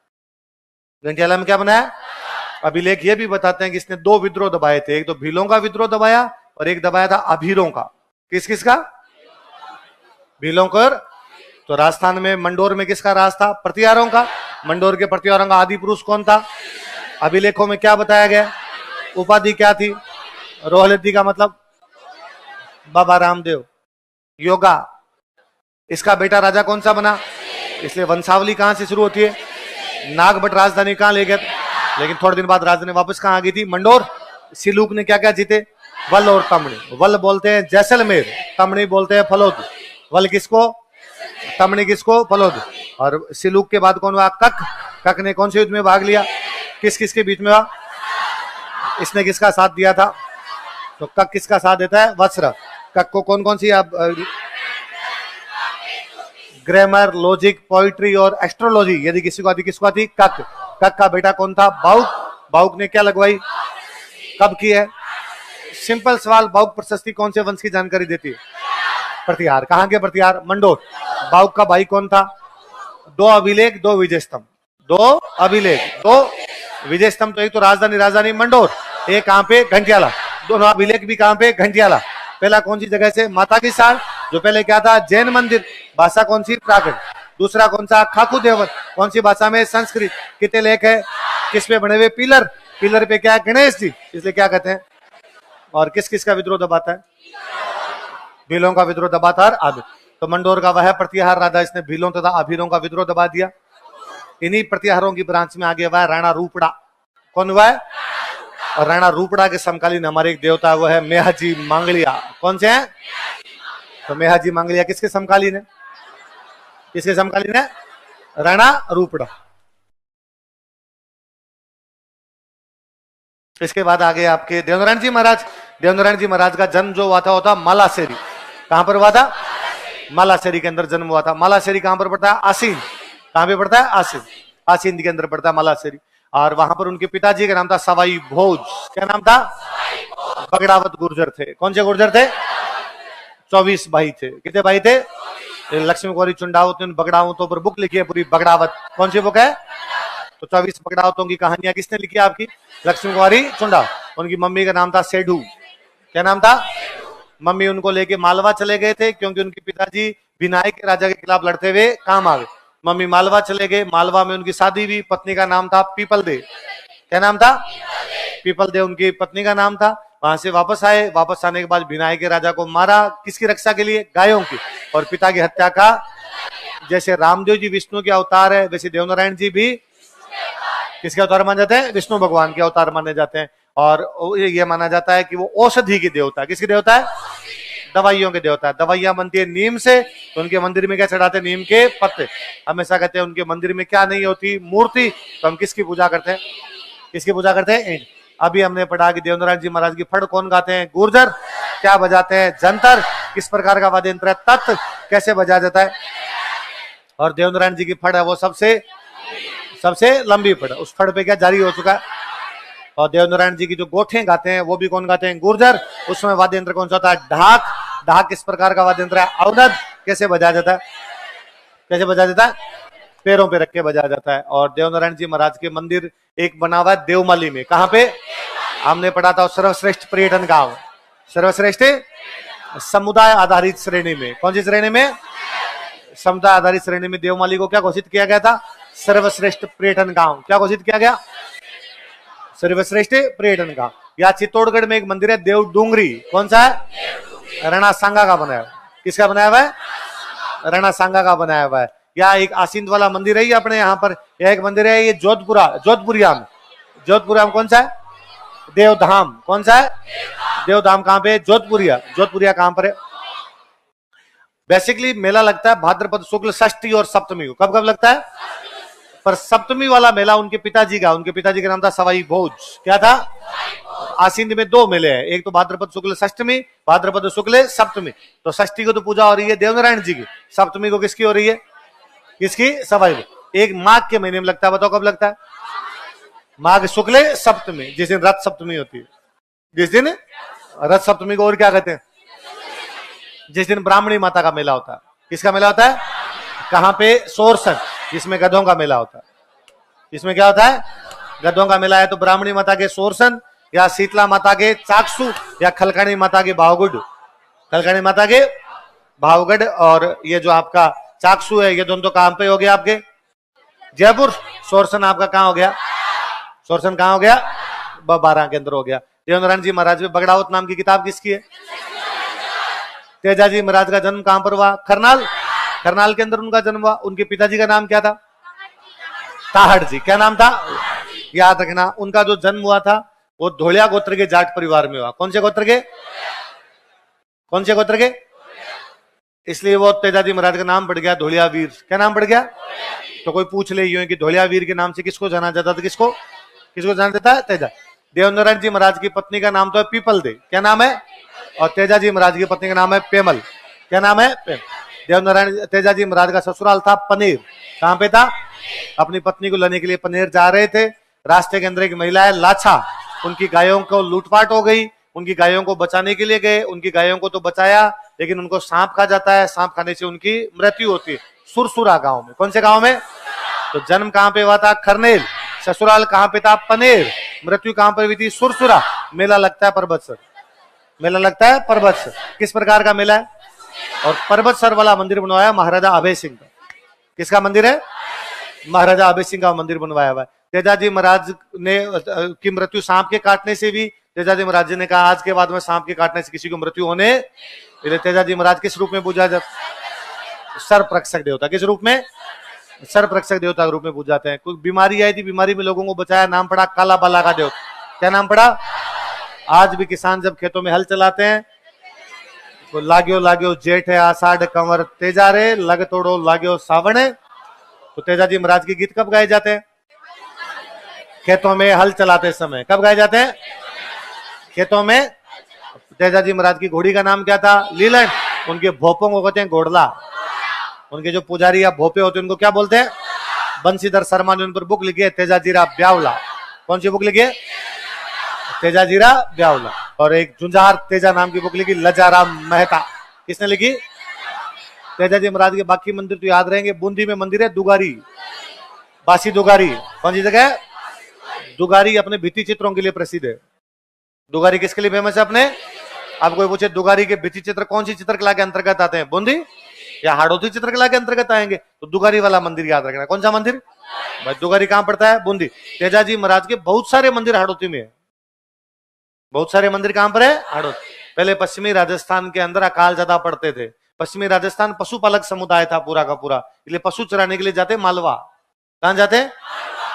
घंटियाला में क्या बनाया? अभिलेख ये भी बताते हैं कि इसने 2 विद्रोह दबाए थे। एक तो भीलों का विद्रोह दबाया और एक दबाया था अभीरों का। किस किस का? भीलों का। तो राजस्थान में मंडोर में किसका राज था? प्रतिहारों का। मंडोर के प्रतिहारों का आदि पुरुष कौन था? अभिलेखों में क्या बताया गया? उपाधि क्या थी? रोहलेती का मतलब बाबा रामदेव। योगा। इसका बेटा राजा कौन सा बना? इसलिए वंशावली कहां से शुरू होती है? नागभट्ट राजधानी कहां ले गए? लेकिन थोड़े दिन बाद राजधानी वापस कहां आ गई थी? मंडोर। सिलूक ने क्या क्या जीते? वल और तमणी। वल बोलते हैं जैसलमेर, तमणी बोलते हैं फलोद। वल किसको? तमणी किसको? फलोद। और सिलूक के बाद कौन हुआ? कक। कक ने कौन से युद्ध में भाग लिया? किस किस के बीच में हुआ? इसने किसका साथ दिया था? तो कक किसका साथ देता है? वत्सरा। कक को कौन कौन सी ग्रामर, लॉजिक, पोइट्री और एस्ट्रोलॉजी यदि किसी को आती, किसको आती? कक। कक का बेटा कौन था? बाउक। बाउक ने क्या लगवाई? कब की है? सिंपल सवाल, बाउक प्रशस्ति कौन से वंश की जानकारी देती है? प्रतिहार। कहां के प्रतिहार? मंडोर। बाउक का भाई कौन था? 2 अभिलेख 2 विजय स्तंभ। 2 अभिलेख 2 विजय स्तंभ। तो एक तो राजधानी मंडोर, एक कहां पे? घंटियाला। दोनों अभिलेख भी कहां पे? घंटियाला। पहला कौन सी जगह से? माता की साड़, जो पहले क्या था? जैन मंदिर। भाषा कौन सी? प्राकृत। दूसरा कौन सा? खाकू देवल। कौन सी भाषा में? संस्कृत। कितने लेख है? किस पे बने हुए? पिलर। पिलर पे क्या है? गणेश जी, इसलिए क्या कहते हैं? और किस किस का विद्रोह दबाता है? भीलों का विद्रोह दबाता है आबिर। तो मंडोर का वह प्रतिहार राधा, इसने भीलों तथा आभिरों का विद्रोह दबा दिया। इन्हीं प्रतिहारों की ब्रांच में आगे हुआ है राणा रूपड़ा। कौन हुआ है? और राणा रूपड़ा के समकालीन हमारे एक देवता वो है मेहाजी मांगलिया। कौन से हैं? तो मेहाजी मांगलिया किसके समकालीन है? किसके समकालीन है? राणा रूपड़ा। इसके बाद आगे आपके देवनारायण जी महाराज। देवनारायण जी महाराज का जन्म जो हुआ था वो था मालासेरी। कहां पर हुआ था? मालासेरी के अंदर जन्म हुआ था। मालासेरी कहां पर पड़ता है? आसीन। कहां पे पड़ता है? आसीन। आसीन के अंदर पड़ता है मालासेरी। और वहां पर उनके पिताजी का नाम था सवाई भोज। क्या नाम था? बगड़ावत गुर्जर थे। कौन से गुर्जर थे? 24 भाई थे। कितने भाई थे? लक्ष्मी कुमारी चुंडावत ने बगड़ावतों पर बुक लिखी है पूरी, बगड़ावत। कौन सी बुक है? तो 24 बगड़ावतों की कहानियां किसने लिखी आपकी? लक्ष्मी कुमारी चुंडावत। उनकी मम्मी का नाम था सेडू। क्या नाम था? मम्मी उनको लेके मालवा चले गए थे क्योंकि उनके पिताजी विनायक के राजा के खिलाफ लड़ते हुए काम आ गए। मम्मी मालवा चले गए। मालवा में उनकी शादी हुई। पत्नी का नाम था पीपल दे। क्या नाम था? पीपल दे उनकी पत्नी का नाम था। वहां से वापस आए। वापस आने के बाद विनायक के राजा को मारा। किसकी रक्षा के लिए? गायों की। और पिता की हत्या का, जैसे रामदेव जी विष्णु के अवतार है वैसे देवनारायण जी भी किसके अवतार माने जाते हैं? विष्णु भगवान के अवतार माने जाते हैं। और ये माना जाता है कि वो औषधि के देवता। किसके देवता है? दवाइयों के देवता है। दवाइयां बनती है नीम से, तो उनके मंदिर में क्या चढ़ाते हैं? नीम के पत्ते। हमेशा कहते हैं उनके मंदिर में क्या नहीं होती? मूर्ति। तो हम किसकी पूजा करते हैं? किसकी पूजा करते हैं? ईंट। अभी हमने पढ़ा कि देवनारायण जी महाराज की फड़ कौन गाते हैं? गुर्जर। क्या बजाते हैं? जंतर। किस प्रकार का वाद्य यंत्र है? तत्। कैसे बजाया जाता है? और देवनारायण जी की फड़ है वो सबसे लंबी फड़। उस फड़ पे क्या जारी हो चुका है? और देवनारायण जी की जो गोठे गाते हैं वो भी कौन गाते हैं? गुर्जर। उसमें वाद्य यंत्र कौन सा होता है? ढाक। ढाक किस प्रकार का वाद्य यंत्र है? अवनद। कैसे बजाया जाता है? कैसे बजाया जाता है? पैरों पे रख के बजाया जाता है। और देवनारायण जी महाराज के मंदिर एक बना हुआ है देवमाली में। कहां पे? हमने पढ़ा था सर्वश्रेष्ठ पर्यटन गांव। सर्वश्रेष्ठ समुदाय आधारित श्रेणी में। कौन सी श्रेणी में? समुदाय आधारित श्रेणी में देवमाली को क्या घोषित किया गया था? सर्वश्रेष्ठ पर्यटन गांव। क्या घोषित किया गया? सर्वश्रेष्ठ पर्यटन गांव। या चित्तौड़गढ़ में एक मंदिर है देव डूंगरी। कौन सा है? राणा सांगा का बनाया हुआ। किसका बनाया हुआ है? राणा सांगा का बनाया हुआ है। या एक आसिंद वाला मंदिर है अपने यहाँ पर। यह एक मंदिर है ये जोधपुरिया में। जोधपुरिया में कौन सा है? देवधाम। कौन सा है? देवधाम। कहां पे? जोधपुरिया। जोधपुरिया कहां पर है? बेसिकली मेला लगता है भाद्रपद शुक्ल षष्ठी और सप्तमी को। कब कब लगता है? पर सप्तमी वाला मेला उनके पिताजी का नाम था सवाई भोज। क्या था? आसीन में 2 मेले हैं। एक तो भाद्रपद शुक्ल षष्टमी, भाद्रपद शुक्ल सप्तमी। तो षष्ठी को तो पूजा हो रही है देवनारायण जी की। सप्तमी को किसकी हो रही है? किसकी? सवाई भोज। एक माघ के महीने में लगता है। बताओ कब लगता है? माघ शुक्ल सप्तमी, जिस दिन रथ सप्तमी होती है। जिस दिन रथ सप्तमी को और क्या कहते हैं? जिस दिन ब्राह्मणी माता का मेला होता है। किसका मेला होता है? कहां पे? सोरसन, जिसमें गधों का मेला होता है। इसमें क्या होता है? गधों का मेला है। तो ब्राह्मणी माता के सोरसन, या शीतला माता के चाकसू, या खलकाणी माता के भावगढ़। खलकाणी माता के भावगढ़। और ये जो आपका चाकसू है ये दोनों तो कहां पे हो गया? आपके जयपुर। सोरसन आपका कहां हो गया? सोरसन कहां हो गया? 12 के अंदर हो गया। देवनारायण जी महाराज में बगड़ावत नाम की किताब किसकी है? तेजाजी महाराज का जन्म कहां पर हुआ? खरनाल। खरनाल के अंदर उनका जन्म हुआ। उनके पिताजी का नाम क्या था? ताहड़ जी। क्या नाम था? याद रखना। उनका जो जन्म हुआ था वो धोलिया गोत्र के जाट परिवार में हुआ। कौन से गोत्र के? कौन से गोत्र के? इसलिए वो तेजाजी महाराज का नाम पड़ गया धोलिया वीर। क्या नाम पड़ गया? तो कोई पूछ ले यूं कि धोलिया वीर के नाम से किसको जाना जाता था? किसको जाना जाता है? तेजा। देवनारायण जी महाराज की पत्नी का नाम तो है पीपल दे। क्या नाम है? और तेजाजी महाराज की पत्नी का नाम है पेमल। क्या नाम है? देवनारायण तेजाजी महाराज का ससुराल था पनेर। कहां पे था? अपनी पत्नी को लेने के लिए पनेर जा रहे थे। रास्ते के अंदर एक महिला है लाछा, उनकी गायों को लूटपाट हो गई। उनकी गायों को बचाने के लिए गए। उनकी गायों को तो बचाया, लेकिन उनको सांप खा जाता है। सांप खाने से उनकी मृत्यु होती है सुरसुरा गांव में। कौन से गांव में? तो जन्म कहां पे हुआ था? खरनेल। ससुराल कहां पे था? पनेर। मृत्यु कहां पर हुई थी? सुरसुरा। मेला लगता है पर्वतसर। मेला लगता है पर्वतसर। किस प्रकार का मेला है? और पर्वतसर वाला मंदिर बनवाया महाराजा अभय सिंह का। किसका मंदिर है? महाराजा अभय सिंह का मंदिर बनवाया हुआ है। तेजाजी महाराज ने की मृत्यु सांप के काटने से भी, तेजाजी महाराज जी ने कहा आज के बाद में सांप के काटने से किसी को मृत्यु होने, इसलिए तेजाजी महाराज किस रूप में पूजा जाता? सर्परक्षक देवता। किस रूप में? सर्परक्षक देवता के रूप में पूजा जाते हैं। कोई बीमारी आई थी, बीमारी में लोगों को बचाया, नाम पड़ा काला बाला का देवता। क्या नाम पड़ा? आज भी किसान जब खेतों में हल चलाते हैं तो लाग्यो लाग्यो जेठ है आषाढ़ कंवर तेजा रे, लग तोड़ो लाग्यो सावण है। तो तेजाजी महाराज के गीत कब गाए जाते हैं? खेतों में हल चलाते समय। कब गाए जाते हैं? खेतों में। तेजाजी महाराज की घोड़ी का नाम क्या था? लीलन। उनके भोपों को कहते हैं घोड़ला। उनके जो पुजारी या भोपे होते हैं उनको क्या बोलते हैं? बंशीधर शर्मा ने उन पर बुक लिखी है तेजाजीरा ब्यावला। कौन सी बुक लिखी है? तेजाजीरा ब्यावला। और एक झुंझार तेजा नाम की बुक लिखी लजाराम मेहता। किसने लिखी? तेजाजी महाराज के बाकी मंदिर तो याद रहेंगे। बूंदी में मंदिर है दुगारी, बासी दुगारी। कौन सी जगह है? दुगारी अपने भित्ति चित्रों के लिए प्रसिद्ध है। दुगारी किसके लिए फेमस है अपने? आप कोई पूछे दुगारी के भित्ति चित्र कौन सी चित्रकला के अंतर्गत आते हैं? बूंदी या हाड़ौती चित्रकला के अंतर्गत आएंगे? तो दुगारी वाला मंदिर याद रखना। कौन सा मंदिर? भाई दुगारी कहां पड़ता है? बूंदी। तेजाजी महाराज के बहुत सारे मंदिर हाड़ौती में है। बहुत सारे मंदिर कहां पर है? हाड़ौती। पहले पश्चिमी राजस्थान के अंदर अकाल ज्यादा पड़ते थे। पश्चिमी राजस्थान पशुपालक समुदाय था पूरा का पूरा, इसलिए पशु चराने के लिए जाते मालवा। कहां जाते?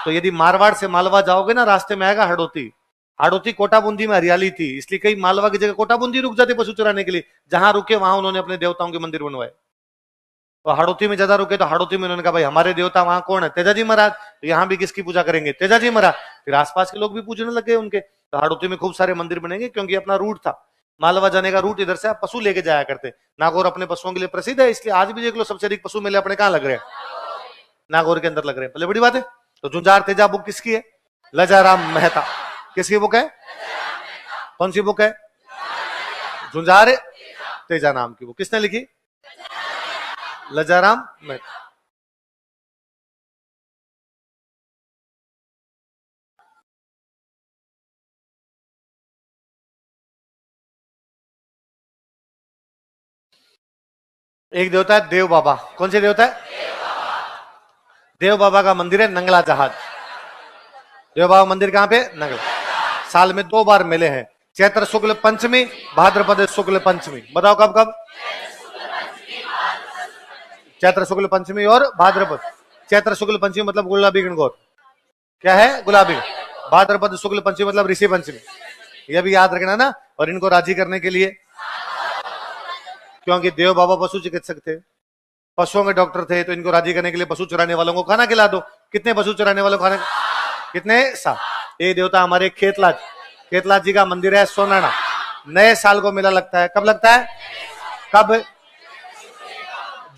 तो यदि मारवाड़ से मालवा जाओगे ना, रास्ते में आएगा हाड़ौती। हाड़ौती कोटा बूंदी में हरियाली थी, इसलिए कई मालवा की जगह कोटा बूंदी रुक जाते पशु चराने के लिए। जहां रुके वहां उन्होंने अपने देवताओं के मंदिर बनवाए। तो हाड़ौती में ज्यादा रुके तो हाड़ौती में उन्होंने कहा भाई हमारे देवता वहां कौन है? तेजाजी महाराज। तो यहाँ भी किसकी पूजा करेंगे? तेजाजी महाराज। फिर आसपास के लोग भी पूजने लगे उनके। तो हाड़ौती में खूब सारे मंदिर बनेंगे क्योंकि अपना रूट था, मालवा जाने का रूट इधर से आप पशु लेके जाया करते। नागौर अपने पशुओं के लिए प्रसिद्ध है, इसलिए आज भी देख लो सबसे अधिक पशु मेले अपने कहां लग रहे हैं? नागौर के अंदर लग रहे हैं। पहले बड़ी बात है। तो झुंझार तेजा बुक किसकी है? लजाराम मेहता। किसकी बुक है? कौन सी बुक है? झुंझार तेजा नाम की बुक। किसने लिखी? लजाराम मेहता। एक देवता है देव बाबा। कौन से देवता है? देव बाबा का मंदिर है नंगला जहाज। देव बाबा मंदिर कहां पे? नंगला। साल में 2 बार मेले हैं, चैत्र शुक्ल पंचमी, भाद्रपद शुक्ल पंचमी। बताओ कब कब? चैत्र शुक्ल पंचमी और भाद्रपद। चैत्र शुक्ल पंचमी मतलब गुलाबी गणगौर। क्या है? गुलाबी। भाद्रपद शुक्ल पंचमी मतलब ऋषि पंचमी। यह भी याद रखना ना। और इनको राजी करने के लिए, क्योंकि देव बाबा पशु चिकित्सक थे, पशुओं के डॉक्टर थे, तो इनको राजी करने के लिए पशु चराने वालों को खाना खिला दो। कितने पशु चराने वालों को खाना? कितने? 7। ये देवता हमारे खेतलाज। खेतलाज जी का मंदिर है सोनाना। नए साल को मेला लगता है। कब लगता है? कब?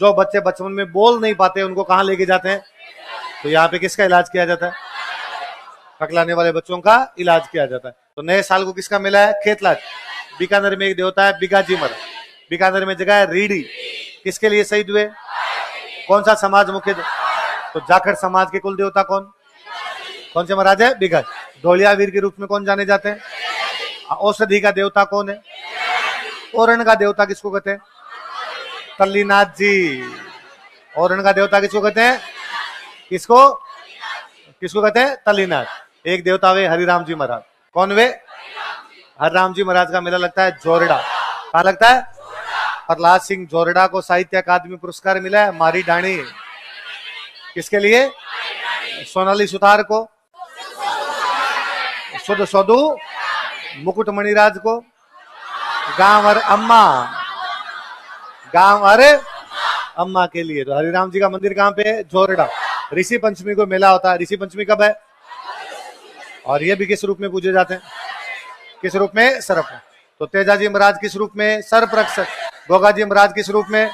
जो बच्चे बचपन में बोल नहीं पाते उनको कहां लेके जाते हैं? तो यहाँ पे किसका इलाज किया जाता है? हकलाने वाले बच्चों का इलाज किया जाता है। तो नए साल को किसका मेला है? खेतलाज। बीकानेर में एक देवता है बिगाजी मर। बीकानेर में जगह है रीढ़ी। किसके लिए शहीद हुए? कौन सा समाज मुख्य? तो जाखड़ समाज के कुल देवता कौन? कौन से महाराज है? बिगज। ढोलिया वीर के रूप में कौन जाने जाते हैं? औषधि का देवता कौन है? ओरण का देवता किसको कहते हैं? तल्लीनाथ जी। ओरण का देवता किसको कहते हैं? किसको? किसको कहते हैं? तल्लीनाथ। एक देवता वे हरिराम जी महाराज। कौन वे? हरिराम जी महाराज का मेला लगता है जोरडा। कहाँ लगता है? प्रहलाद सिंह जोरडा को साहित्य अकादमी पुरस्कार मिला है। मारी डाणी। किसके लिए? सोनाली सुतार को। सुध सौदू मुकुट मणिराज को। गांव और अम्मा, गांव अरे अम्मा के लिए। तो हरिराम जी का मंदिर कहां पे है? जोरडा। ऋषि पंचमी को मेला होता है। ऋषि पंचमी कब है? और ये भी किस रूप में पूजे जाते हैं? किस रूप में? सर्प। तो तेजाजी महाराज किस रूप में? सर्परक्षक। गोगाजी महाराज किस रूप में?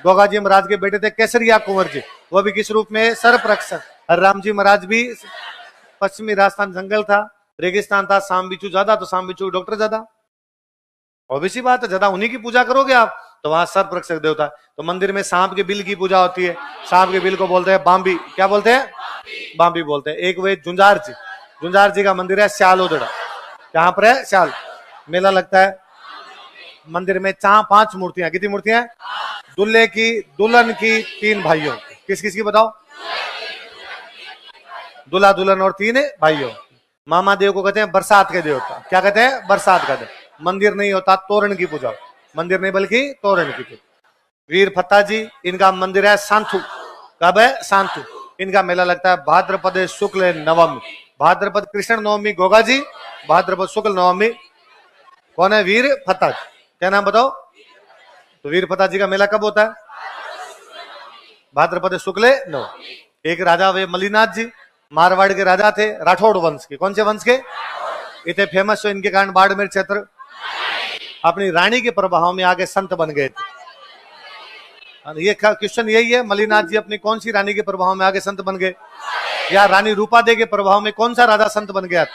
गोगाजी महाराज के बेटे थे केसरिया कुंवर जी, वो भी किस रूप में? सर्परक्षक। हरिराम जी महाराज भी पश्चिमी राजस्थान जंगल था, रेगिस्तान था, सांप बिच्छू ज्यादा, तो सांप बिच्छू डॉक्टर ज्यादा। ऑब्वियसली बात है, ज्यादा उन्हीं की पूजा करोगे आप तो वहां सर्परक्षक देवता। तो मंदिर में सांप के बिल की पूजा होती है। सांप के बिल को बोलते हैं बांबी। क्या बोलते हैं? बांबी बोलते हैं। एक वे झुंझार जी। झुंझार जी का मंदिर है श्यालोदड़ा। यहाँ पर है श्याल। मेला लगता है। मंदिर में 5 मूर्तियां। कितनी मूर्तियां? दुल्हे की, दुल्हन की, 3 भाइयों की। किस किस की बताओ? दूल्हा दुल्हन और 3 भाइयों। मामा देव को कहते हैं बरसात के देवता। क्या कहते हैं? बरसात का देव। मंदिर नहीं होता, तोरण की पूजा। मंदिर नहीं बल्कि तोरण की पूजा। वीर फत्ता जी, इनका मंदिर है सांथू। कब है? सांथू। इनका मेला लगता है भाद्रपद शुक्ल नवमी। भाद्रपद कृष्ण नवमी गोगा जी, भाद्रपद शुक्ल नवमी कौन है? वीर फत्ता जी। क्या नाम बताओ? तो वीर फत्ता जी का मेला कब होता है? भाद्रपद शुक्ल नौ। एक राजा वे मलिनाथ जी, मारवाड़ के राजा थे, राठौड़ वंश के। कौन से वंश के? इतने फेमस हो, इनके कारण बाड़मेर क्षेत्र अपनी रानी के प्रभाव में आगे संत बन गए थे। ये क्वेश्चन यही है, मलिनाथ जी अपनी कौन सी रानी के प्रभाव में आगे संत बन गए, या रानी रूपा दे के प्रभाव में कौन सा राजा संत बन गया?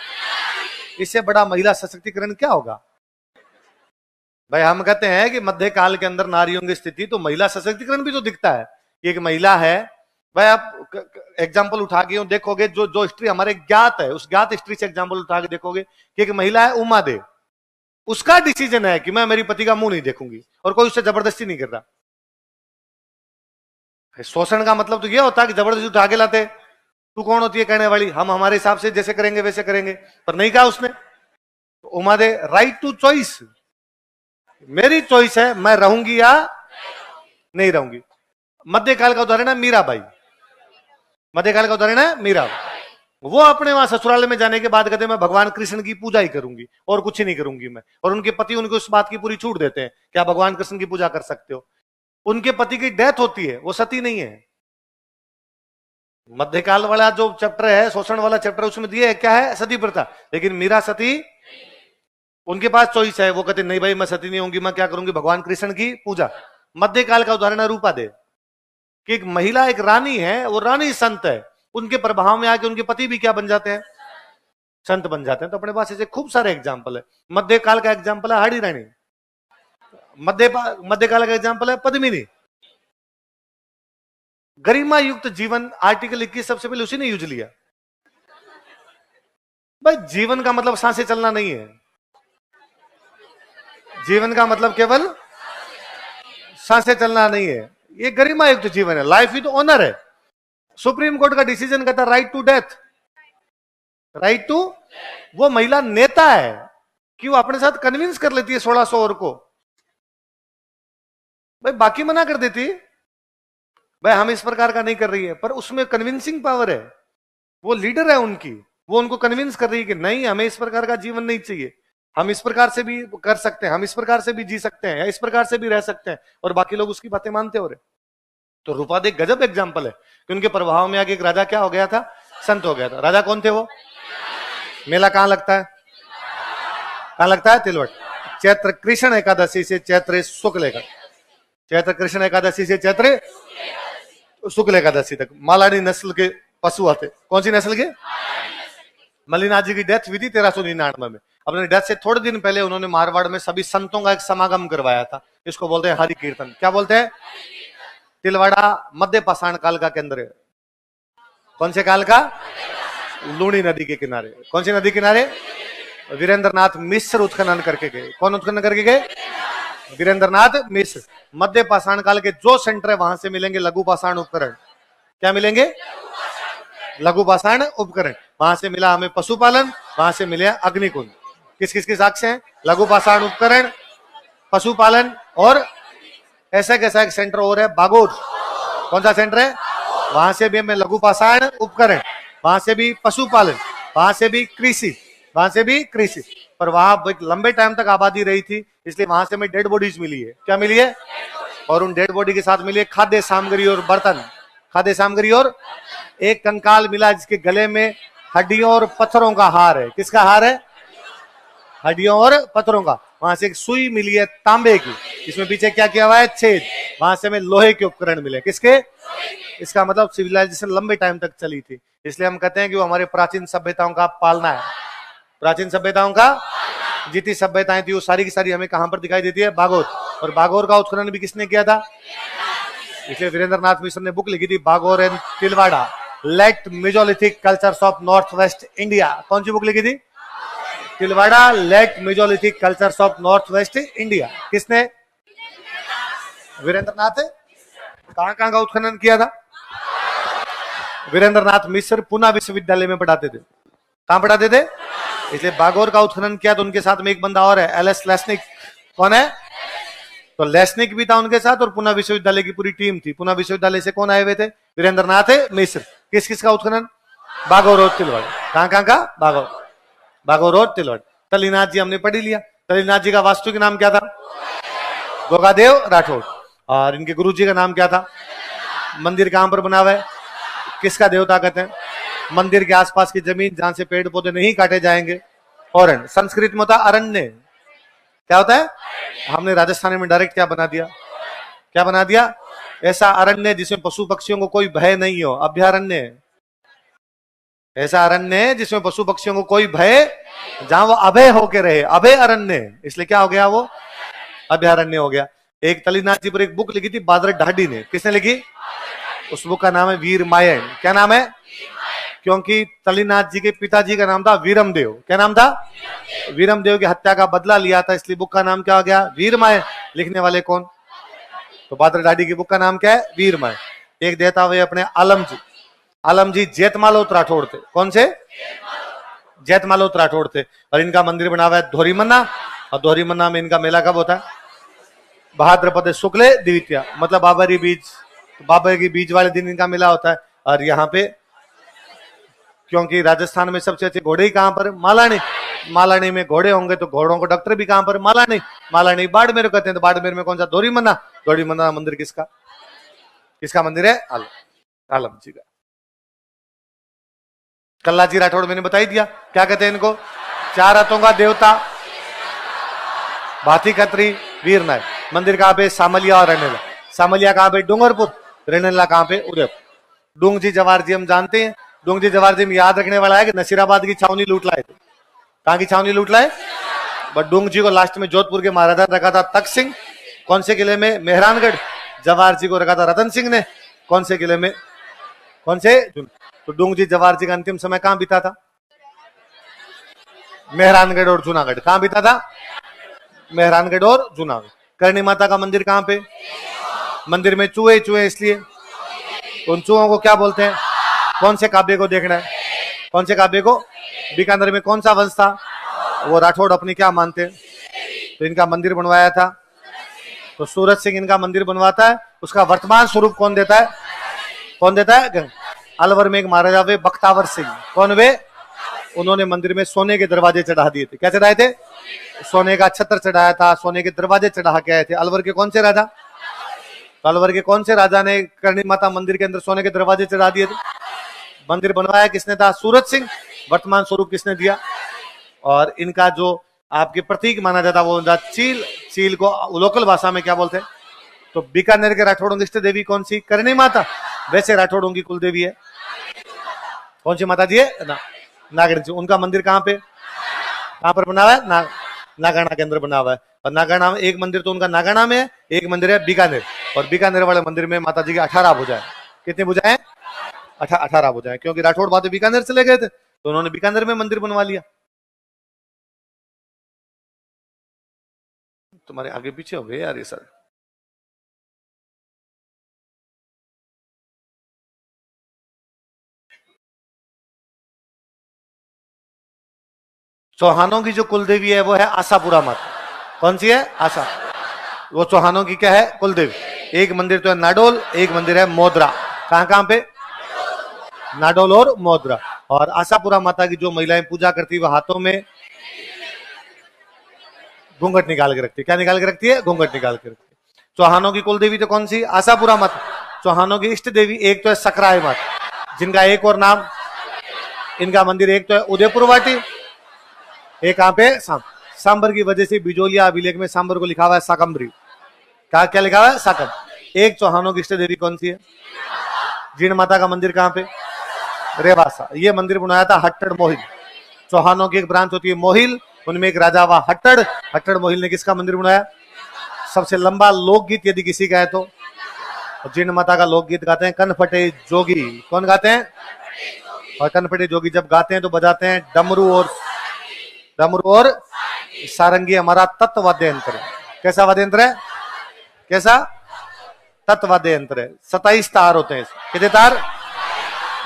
इससे बड़ा महिला सशक्तिकरण क्या होगा भाई? हम कहते हैं कि मध्य काल के अंदर नारियों की स्थिति, तो महिला सशक्तिकरण भी तो दिखता है। एक महिला है भाई, आप एग्जाम्पल उठा के देखोगे, जो जो स्त्री हमारे ज्ञात है, उस ज्ञात स्त्री से एग्जाम्पल उठा के देखोगे कि एक महिला है उमा दे, उसका डिसीजन है कि मैं मेरी पति का मुंह नहीं देखूंगी, और कोई उससे जबरदस्ती नहीं कर रहा। शोषण का मतलब तो यह होता है कि जबरदस्ती उठा के लाते। तू कौन होती है कहने वाली? हम हमारे हिसाब से जैसे करेंगे वैसे करेंगे। पर नहीं कहा उसने। तो उमा दे, राइट टू चॉइस, मेरी चॉइस है, मैं रहूंगी या नहीं रहूंगी। मध्यकाल का उदाहरण है मीराबाई। मध्यकाल का उदाहरण है मीराबाई। वो अपने वहां ससुराल में जाने के बाद कहते मैं भगवान कृष्ण की पूजा ही करूंगी और कुछ ही नहीं करूंगी मैं। और उनके पति उनको उस बात की पूरी छूट देते हैं, क्या भगवान कृष्ण की पूजा कर सकते हो। उनके पति की डेथ होती है, वो सती नहीं है। मध्यकाल वाला जो चैप्टर है, शोषण वाला चैप्टर, उसमें दिए क्या है? सती प्रथा। लेकिन मीरा सती, उनके पास चॉइस है, वो कहते नहीं भाई मैं सती नहीं होंगी, मैं क्या करूंगी? भगवान कृष्ण की पूजा। मध्यकाल का उदाहरण है रूपा दे, कि एक महिला, एक रानी है, वो रानी संत है, उनके प्रभाव में आके उनके पति भी क्या बन जाते हैं? संत बन जाते हैं। तो अपने पास ऐसे खूब सारे एग्जाम्पल है। मध्यकाल का एग्जाम्पल है हाड़ी रानी। मध्यकाल का एग्जाम्पल है पद्मिनी। गरिमा युक्त जीवन, आर्टिकल 21 सबसे पहले उसी ने यूज लिया। भाई जीवन का मतलब सांसें चलना नहीं है, जीवन का मतलब केवल सांसें चलना नहीं है। ये गरिमा युक्त जीवन है, लाइफ विद ऑनर है। सुप्रीम कोर्ट का डिसीजन कहता है right to death, right to. वो महिला नेता है कि वो अपने साथ कन्विंस कर लेती है 1600 और को। भाई बाकी मना कर देती, भाई हम इस प्रकार का नहीं कर रही है, पर उसमें कन्विंसिंग पावर है। वो लीडर है उनकी, वो उनको कन्विंस कर रही है कि नहीं हमें इस प्रकार का जीवन नहीं चाहिए, हम इस प्रकार से भी कर सकते हैं, हम इस प्रकार से भी जी सकते हैं, या इस प्रकार से भी रह सकते हैं, और बाकी लोग उसकी बातें मानते हो रहे। तो रूपा दे गजब एग्जाम्पल है कि उनके प्रभाव में आगे एक राजा क्या हो गया था? संत हो गया था। राजा कौन थे वो? मेला कहां लगता है? कहां लगता है? तिलवट। चैत्र कृष्ण एकादशी से चैत्र शुक्ल एकादशी, चैत्र कृष्ण एकादशी से चैत्र शुक्ल एकादशी तक मालानी नस्ल के पशु आते। कौन सी नस्ल के? मलिनाथ जी की डेथ हुई थी 1399 में। अपने डेथ से थोड़े दिन पहले उन्होंने मारवाड़ में सभी संतों का एक समागम करवाया था। इसको बोलते हैं हरि कीर्तन। क्या बोलते हैं? तिलवाड़ा मध्य पाषाण काल का केंद्र है। कौन से काल का? लूणी नदी के किनारे। कौन सी नदी किनारे? वीरेंद्रनाथ मिश्र उत्खनन करके गए। कौन उत्खनन करके गए? वीरेंद्रनाथ मिश्र। मध्य पाषाण काल के जो सेंटर है वहां से मिलेंगे लघु पाषाण उपकरण। क्या मिलेंगे? लघु पाषाण उपकरण। वहां से मिला हमें पशुपालन, वहां से मिले अग्निकुंड। किस किस की साक्ष्य है? लघु पाषाण उपकरण, पशुपालन, और ऐसा कैसा एक सेंटर और है बागोर। कौन सा सेंटर है? वहां से भी हमें लघु पाषाण उपकरण, वहां से भी पशुपालन, वहां से भी कृषि, वहां से भी कृषि। पर वहां एक लंबे टाइम तक आबादी रही थी, इसलिए वहां से हमें डेड बॉडीज मिली है। क्या मिली है? और उन डेड बॉडी के साथ मिली है खाद्य सामग्री और बर्तन। खाद्य सामग्री और एक कंकाल मिला जिसके गले में हड्डियों और पत्थरों का हार है। किसका हार है? हड्डियों और पत्थरों का। वहां से एक सुई मिली है तांबे की, इसमें पीछे क्या किया हुआ है? छेद। वहां से हमें लोहे के उपकरण मिले। किसके? इसका मतलब सिविलाइजेशन लंबे टाइम तक चली थी, इसलिए हम कहते हैं कि वो हमारे प्राचीन सभ्यताओं का पालना है। प्राचीन सभ्यताओं का जितनी सभ्यताएं थी वो सारी की सारी हमें कहां पर दिखाई देती है? बागोर। और बागोर का उत्खनन भी किसने किया था? इसलिए वीरेंद्रनाथ मिश्र ने बुक लिखी थी Bagor and Tilwara, late Mesolithic cultures of north west India. कौन सी बुक लिखी थी? Tilwara late Mesolithic cultures of north west India. किसने? वीरेंद्रनाथ। कहां कहां का उत्खनन किया था? वीरेंद्र नाथ मिश्र पुणे विश्वविद्यालय में पढ़ाते थे। कहां पढ़ाते थे? इसलिए बागोर का उत्खनन किया तो उनके साथ में एक बंदा और है, एल एस लेस्निक। कौन है? तो लेस्निक भी था उनके साथ और पुणे विश्वविद्यालय की पूरी टीम थी। पुणे विश्वविद्यालय से कौन आए हुए थे? वीरेंद्र नाथ मिश्र। किस किस का उत्खनन? बागोर और तिलवट। कहां कहां का? बागोर और तिलवट। तलीनाथ जी हमने पढ़ी लिया। तलीनाथ जी का वास्तु नाम क्या था? गोगादेव राठौड़। और इनके गुरु जी का नाम क्या था? मंदिर कहां पर बना हुआ है? किसका देवता कहते हैं? मंदिर के आसपास की जमीन जहां से पेड़ पौधे नहीं काटे जाएंगे, अरण्य। संस्कृत में होता अरण्य। क्या होता है? हमने राजस्थानी में डायरेक्ट क्या बना दिया? क्या बना दिया? ऐसा अरण्य जिसमें पशु पक्षियों को कोई भय नहीं हो, अभयारण्य। ऐसा अरण्य है जिसमें पशु पक्षियों को कोई भय, जहां वो अभय होके रहे, अभय अरण्य। इसलिए क्या हो गया? वो अभयारण्य हो गया। एक तलीनाथ जी पर एक बुक लिखी थी बादर ढाडी ने। किसने लिखी? उस बुक का नाम है वीर मायन। क्या नाम है? क्योंकि तलीनाथ जी के पिताजी का नाम था वीरमदेव। क्या नाम था? वीरमदेव की हत्या का बदला लिया था, इसलिए बुक का नाम क्या हो गया? वीर मायन। लिखने वाले कौन? तो बादर ढाडी की बुक का नाम क्या है? वीर मायन। एक देता हुए अपने आलम जी। आलम जी जैतमालोत राठौड़ थे। कौन से? जैतमालोत राठौड़ थे। और इनका मंदिर बना हुआ है धोरीमन्ना। और धोरीमन्ना में इनका मेला कब होता है? भाद्रपद शुक्ल द्वितीया, मतलब बाबरी बीज, बाबा की बीज वाले दिन इनका मेला होता है। और यहाँ पे क्योंकि राजस्थान में सबसे अच्छे घोड़े ही कहां पर? मालानी। मालानी में घोड़े होंगे तो घोड़ों को डॉक्टर भी कहां पर? मालानी। मालानी बाड़मेर कहते हैं, तो बाड़मेर में कौन सा? धोरीमन्ना। धोरीमन्ना मंदिर किसका? किसका मंदिर है? आलम जी का। कल्लाजी राठौड़ मैंने बताई दिया। क्या कहते हैं इनको? चार हाथों का देवता, भाती खत्री, वीर नायक। मंदिर कहां पे? सामलिया और रेनेला। सामलिया कहां पे? डूंगरपुर। रेनेला कहां पे? उदयपुर। डूंग जी जवार जी हम जानते हैं। डूंग जी जवार जी में याद रखने वाला है कि नसीराबाद की छावनी लूट लाए थे। कहां की छावनी लूट लाए? बट डूंग जी को लास्ट में जोधपुर के महाराजा ने रखा था तख्त सिंह। कौन से किले में? मेहरानगढ़। जवार जी को रखा था रतन सिंह ने। कौन से किले में? कौन से? तो डूंग जी जवार जी का अंतिम समय कहां बीता था? मेहरानगढ़ और जूनागढ़। कहां बीता था? मेहरानगढ़ और जूनागढ़। करणी माता का मंदिर कहां पे? मंदिर में चूहे चूहे, इसलिए उन चूहों को क्या बोलते हैं? कौन से काव्य को देखना है? कौन से काव्य को? बीकानेर में कौन सा वंश था? वो राठौड़ अपनी क्या मानते हैं? तो इनका मंदिर बनवाया था तो सूरज सिंह इनका मंदिर बनवाता है। उसका वर्तमान स्वरूप कौन देता है? कौन देता है? अलवर में एक महाराजा वे बख्तावर सिंह। कौन वे? उन्होंने मंदिर में सोने के दरवाजे चढ़ा दिए थे। क्या चढ़ाए थे? सोने का छत्र चढ़ाया था, सोने के दरवाजे चढ़ा के आए थे। अलवर के कौन से राजा? तो अलवर के कौन से राजा ने करणी माता मंदिर के अंदर सोने के दरवाजे चढ़ा दिए थे? मंदिर बनवाया किसने था? सूरज सिंह। वर्तमान स्वरूप किसने दिया? और इनका जो आपके प्रतीक माना जाता वो चील। चील को लोकल भाषा में क्या बोलते हैं? तो बीकानेर के राठौड़ों की इष्ट देवी कौन सी? करणी माता। वैसे राठौड़ों की कुल देवी है कौन सी माता जी है? नागण जी। उनका मंदिर कहां पे? कहां पर बना हुआ है? नागाना के अंदर बना हुआ है। और नागाना में एक मंदिर तो उनका नागाना में है, एक मंदिर है बीकानेर। और बीकानेर वाले मंदिर में माता जी की 18 भुजाएं। कितनी भुजाएं? 18 भुजाएं। क्योंकि राठौड़ बाद बीकानेर चले गए थे तो उन्होंने बीकानेर में मंदिर बनवा लिया। तुम्हारे आगे पीछे हो गए यार ये सर। चौहानों की जो कुलदेवी है वो है आशापुरा माता। कौन सी है? आशा। वो चौहानों की क्या है? कुलदेवी। एक मंदिर तो है नाडोल, एक मंदिर है मोदरा। कहां कहां पे? नाडोल और मोदरा। और आशापुरा माता की जो महिलाएं पूजा करती है वो हाथों में घूंघट निकाल के रखती है। क्या निकाल के रखती है? घूंघट निकाल के रखती है। चौहानों की कुलदेवी तो कौन सी? आशापुरा माता। चौहानों की इष्ट देवी एक तो है सकराय माता, जिनका एक और नाम, इनका मंदिर एक तो है उदयपुर वाटी, एक कहां पे? सांबर की वजह से बिजोलिया अभिलेख में सांबर को लिखा हुआ है साकम्बरी। क्या लिखा हुआ है? साकम। एक चौहानों की इष्ट देवी कौन सी है? जीण माता का मंदिर कहां पे? रेवासा। ये मंदिर बनाया था हट्टड़ मोहिल। चौहानों की एक ब्रांच होती है मोहिल, उनमें एक राजा हुआ हट्टड़। हट्टड़ मोहिल ने किसका मंदिर बनाया? सबसे लंबा लोकगीत यदि किसी का है तो जीण माता का लोकगीत गाते हैं कनफटे जोगी। कौन गाते हैं? और कनफटे जोगी जब गाते हैं तो बजाते हैं डमरू और सारंगी। हमारा तत्व वाद्य यंत्र है। कैसा वाद्य यंत्र है? कैसा? तत्व वाद्य यंत्र है। 27 तार होते हैं। कितने तार?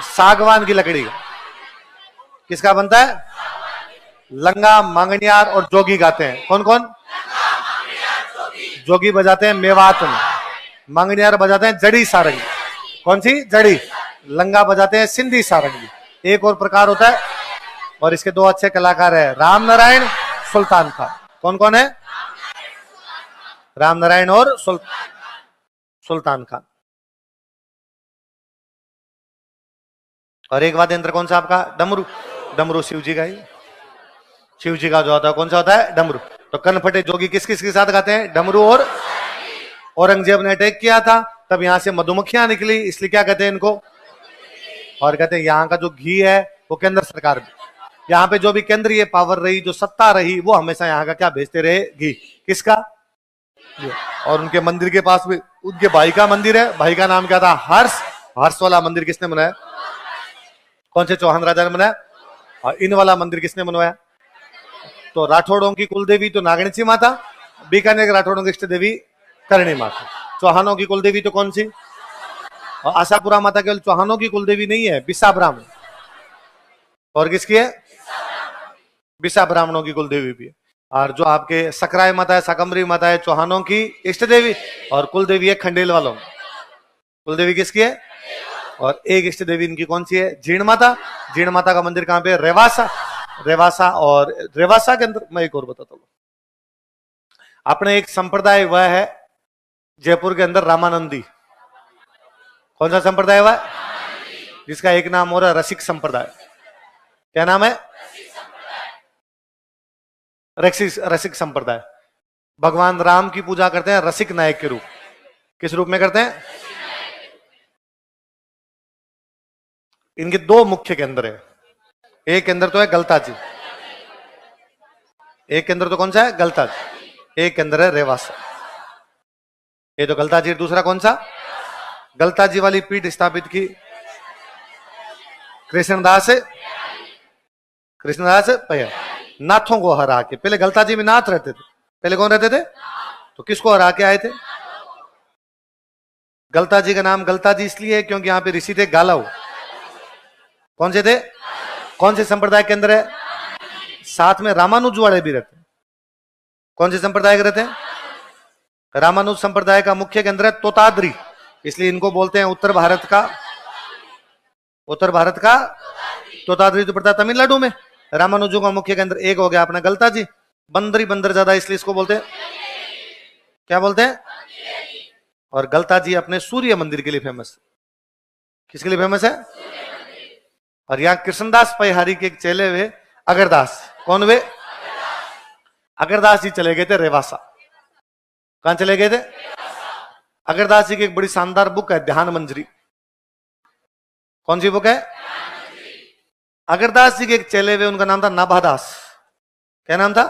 सागवान की लकड़ी का। किसका बनता है? लंगा, मांगनियार और जोगी गाते हैं। कौन कौन? जोगी बजाते हैं मेवात में, मांगनियार बजाते हैं जड़ी सारंगी। कौन सी? जड़ी। लंगा बजाते हैं सिंधी सारंगी। एक और प्रकार होता है, और इसके दो अच्छे कलाकार हैं, राम नारायण, सुल्तान खान। कौन कौन है? राम नारायण और सुल्तान खान। और एक वाद्य यंत्र कौन सा आपका? डमरू। डमरू शिव जी का ही, शिव जी का जो होता है कौन सा होता है? डमरू। तो कन फटे जोगी किस किस के साथ गाते हैं? डमरू। और औरंगजेब ने अटैक किया था, तब यहां से मधुमक्खियां निकली, इसलिए क्या कहते हैं इनको? और कहते हैं यहाँ का जो घी है वो केंद्र सरकार भी, यहाँ पे जो भी केंद्रीय पावर रही, जो सत्ता रही, वो हमेशा यहाँ का क्या भेजते रहे? घी। किसका? और उनके मंदिर के पास भी उनके भाई का मंदिर है। भाई का नाम क्या था? हर्ष। हर्ष वाला मंदिर किसने बनाया? कौन से चौहान राजा ने बनाया? और इन वाला मंदिर किसने बनवाया? तो राठौड़ों की कुलदेवी तो नागणसी माता, बीकानेर के राठौड़ों की इष्ट देवी करणी माता। चौहानों की कुलदेवी तो कौन सी? और आशापुरा माता केवल चौहानों की कुलदेवी नहीं है, बिसा ब्राह्मण। और किसकी है? बिसा ब्राह्मणों की कुलदेवी भी है। और जो आपके सकराय माता है, सकंबरी माता है, चौहानों की इष्ट देवी, और कुलदेवी है खंडेल वालों। कुलदेवी किसकी है? और एक इष्ट देवी इनकी कौन सी है? जीण माता। जीण माता का मंदिर कहां पे? रेवासा। रेवासा। और रेवासा के अंदर मैं एक और बताता हूँ, अपने एक संप्रदाय वह है जयपुर के अंदर, रामानंदी। कौन सा संप्रदाय हुआ? जिसका एक नाम हो रहा है रसिक संप्रदाय। क्या नाम है? रसिक संप्रदाय। भगवान राम की पूजा करते हैं रसिक नायक के रूप। किस रूप में करते हैं? इनके दो मुख्य केंद्र है। एक केंद्र तो है गलता जी, एक केंद्र तो कौन सा है? गलता जी। एक केंद्र है रेवासा। ये तो गलता जी। दूसरा कौन सा? गलता जी वाली पीठ स्थापित की कृष्णदास भैया, नाथों को हरा के। पहले गलता जी में नाथ रहते थे। पहले कौन रहते थे? तो किसको हरा के आए थे? गलता जी का नाम गलता जी इसलिए है क्योंकि यहाँ पे ऋषि थे गालव। कौन से थे? कौन से संप्रदाय के अंदर है? साथ में रामानुज वाले भी रहते हैं। कौन से संप्रदाय के रहते हैं? रामानुज संप्रदाय का मुख्य केंद्र है तोताद्री, इसलिए इनको बोलते हैं उत्तर भारत का तोताद्री तो पड़ता है तमिलनाडु में। रामानुजों का मुख्य केंद्र एक हो गया अपना गलता जी। बंदरी बंदर ज्यादा इसलिए इसको बोलते हैं, क्या बोलते हैं? और गलता जी अपने सूर्य मंदिर के लिए फेमस। किसके लिए फेमस है? और यहाँ कृष्णदास परिहारी के एक चेले हुए अगरदास। कौन हुए? अगरदास जी चले गए थे रेवासा। कहां चले गए थे? अगरदास जी की एक बड़ी शानदार बुक है ध्यान मंजरी। कौन सी बुक है? अगरदास जी के एक चेले हुए, उनका नाम था नाभादास। क्या नाम था?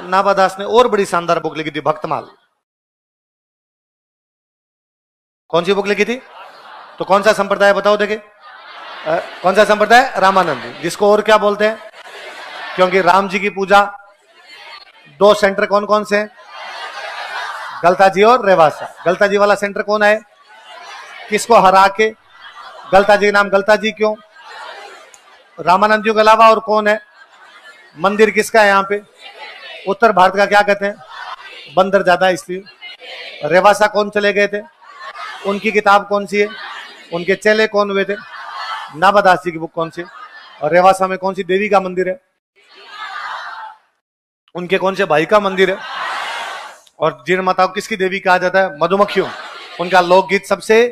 नाभादास ने और बड़ी शानदार बुक लिखी थी भक्तमाल। कौन सी बुक लिखी थी? तो कौन सा संप्रदाय बताओ देखे? कौन सा संप्रदाय? रामानंदी। जिसको और क्या बोलते हैं? क्योंकि राम जी की पूजा दो सेंटर कौन कौन से हैं? गलता जी और रेवासा। गलता जी वाला सेंटर कौन है? किसको हरा के? गलता जी का नाम गलता जी क्यों? रामानंदियों के अलावा और कौन है? मंदिर किसका है यहाँ पे? उत्तर भारत का क्या कहते हैं? बंदर ज्यादा इसलिए। रेवासा कौन चले गए थे? उनकी किताब कौन सी है? उनके चेले कौन हुए थे? नाभादास जी की बुक कौन सी? और रेवासा में कौन सी देवी का मंदिर है? उनके कौन से भाई का मंदिर है? और जीर्ण माता को किसकी देवी कहा जाता है? मधुमक्खियों। उनका लोकगीत सबसे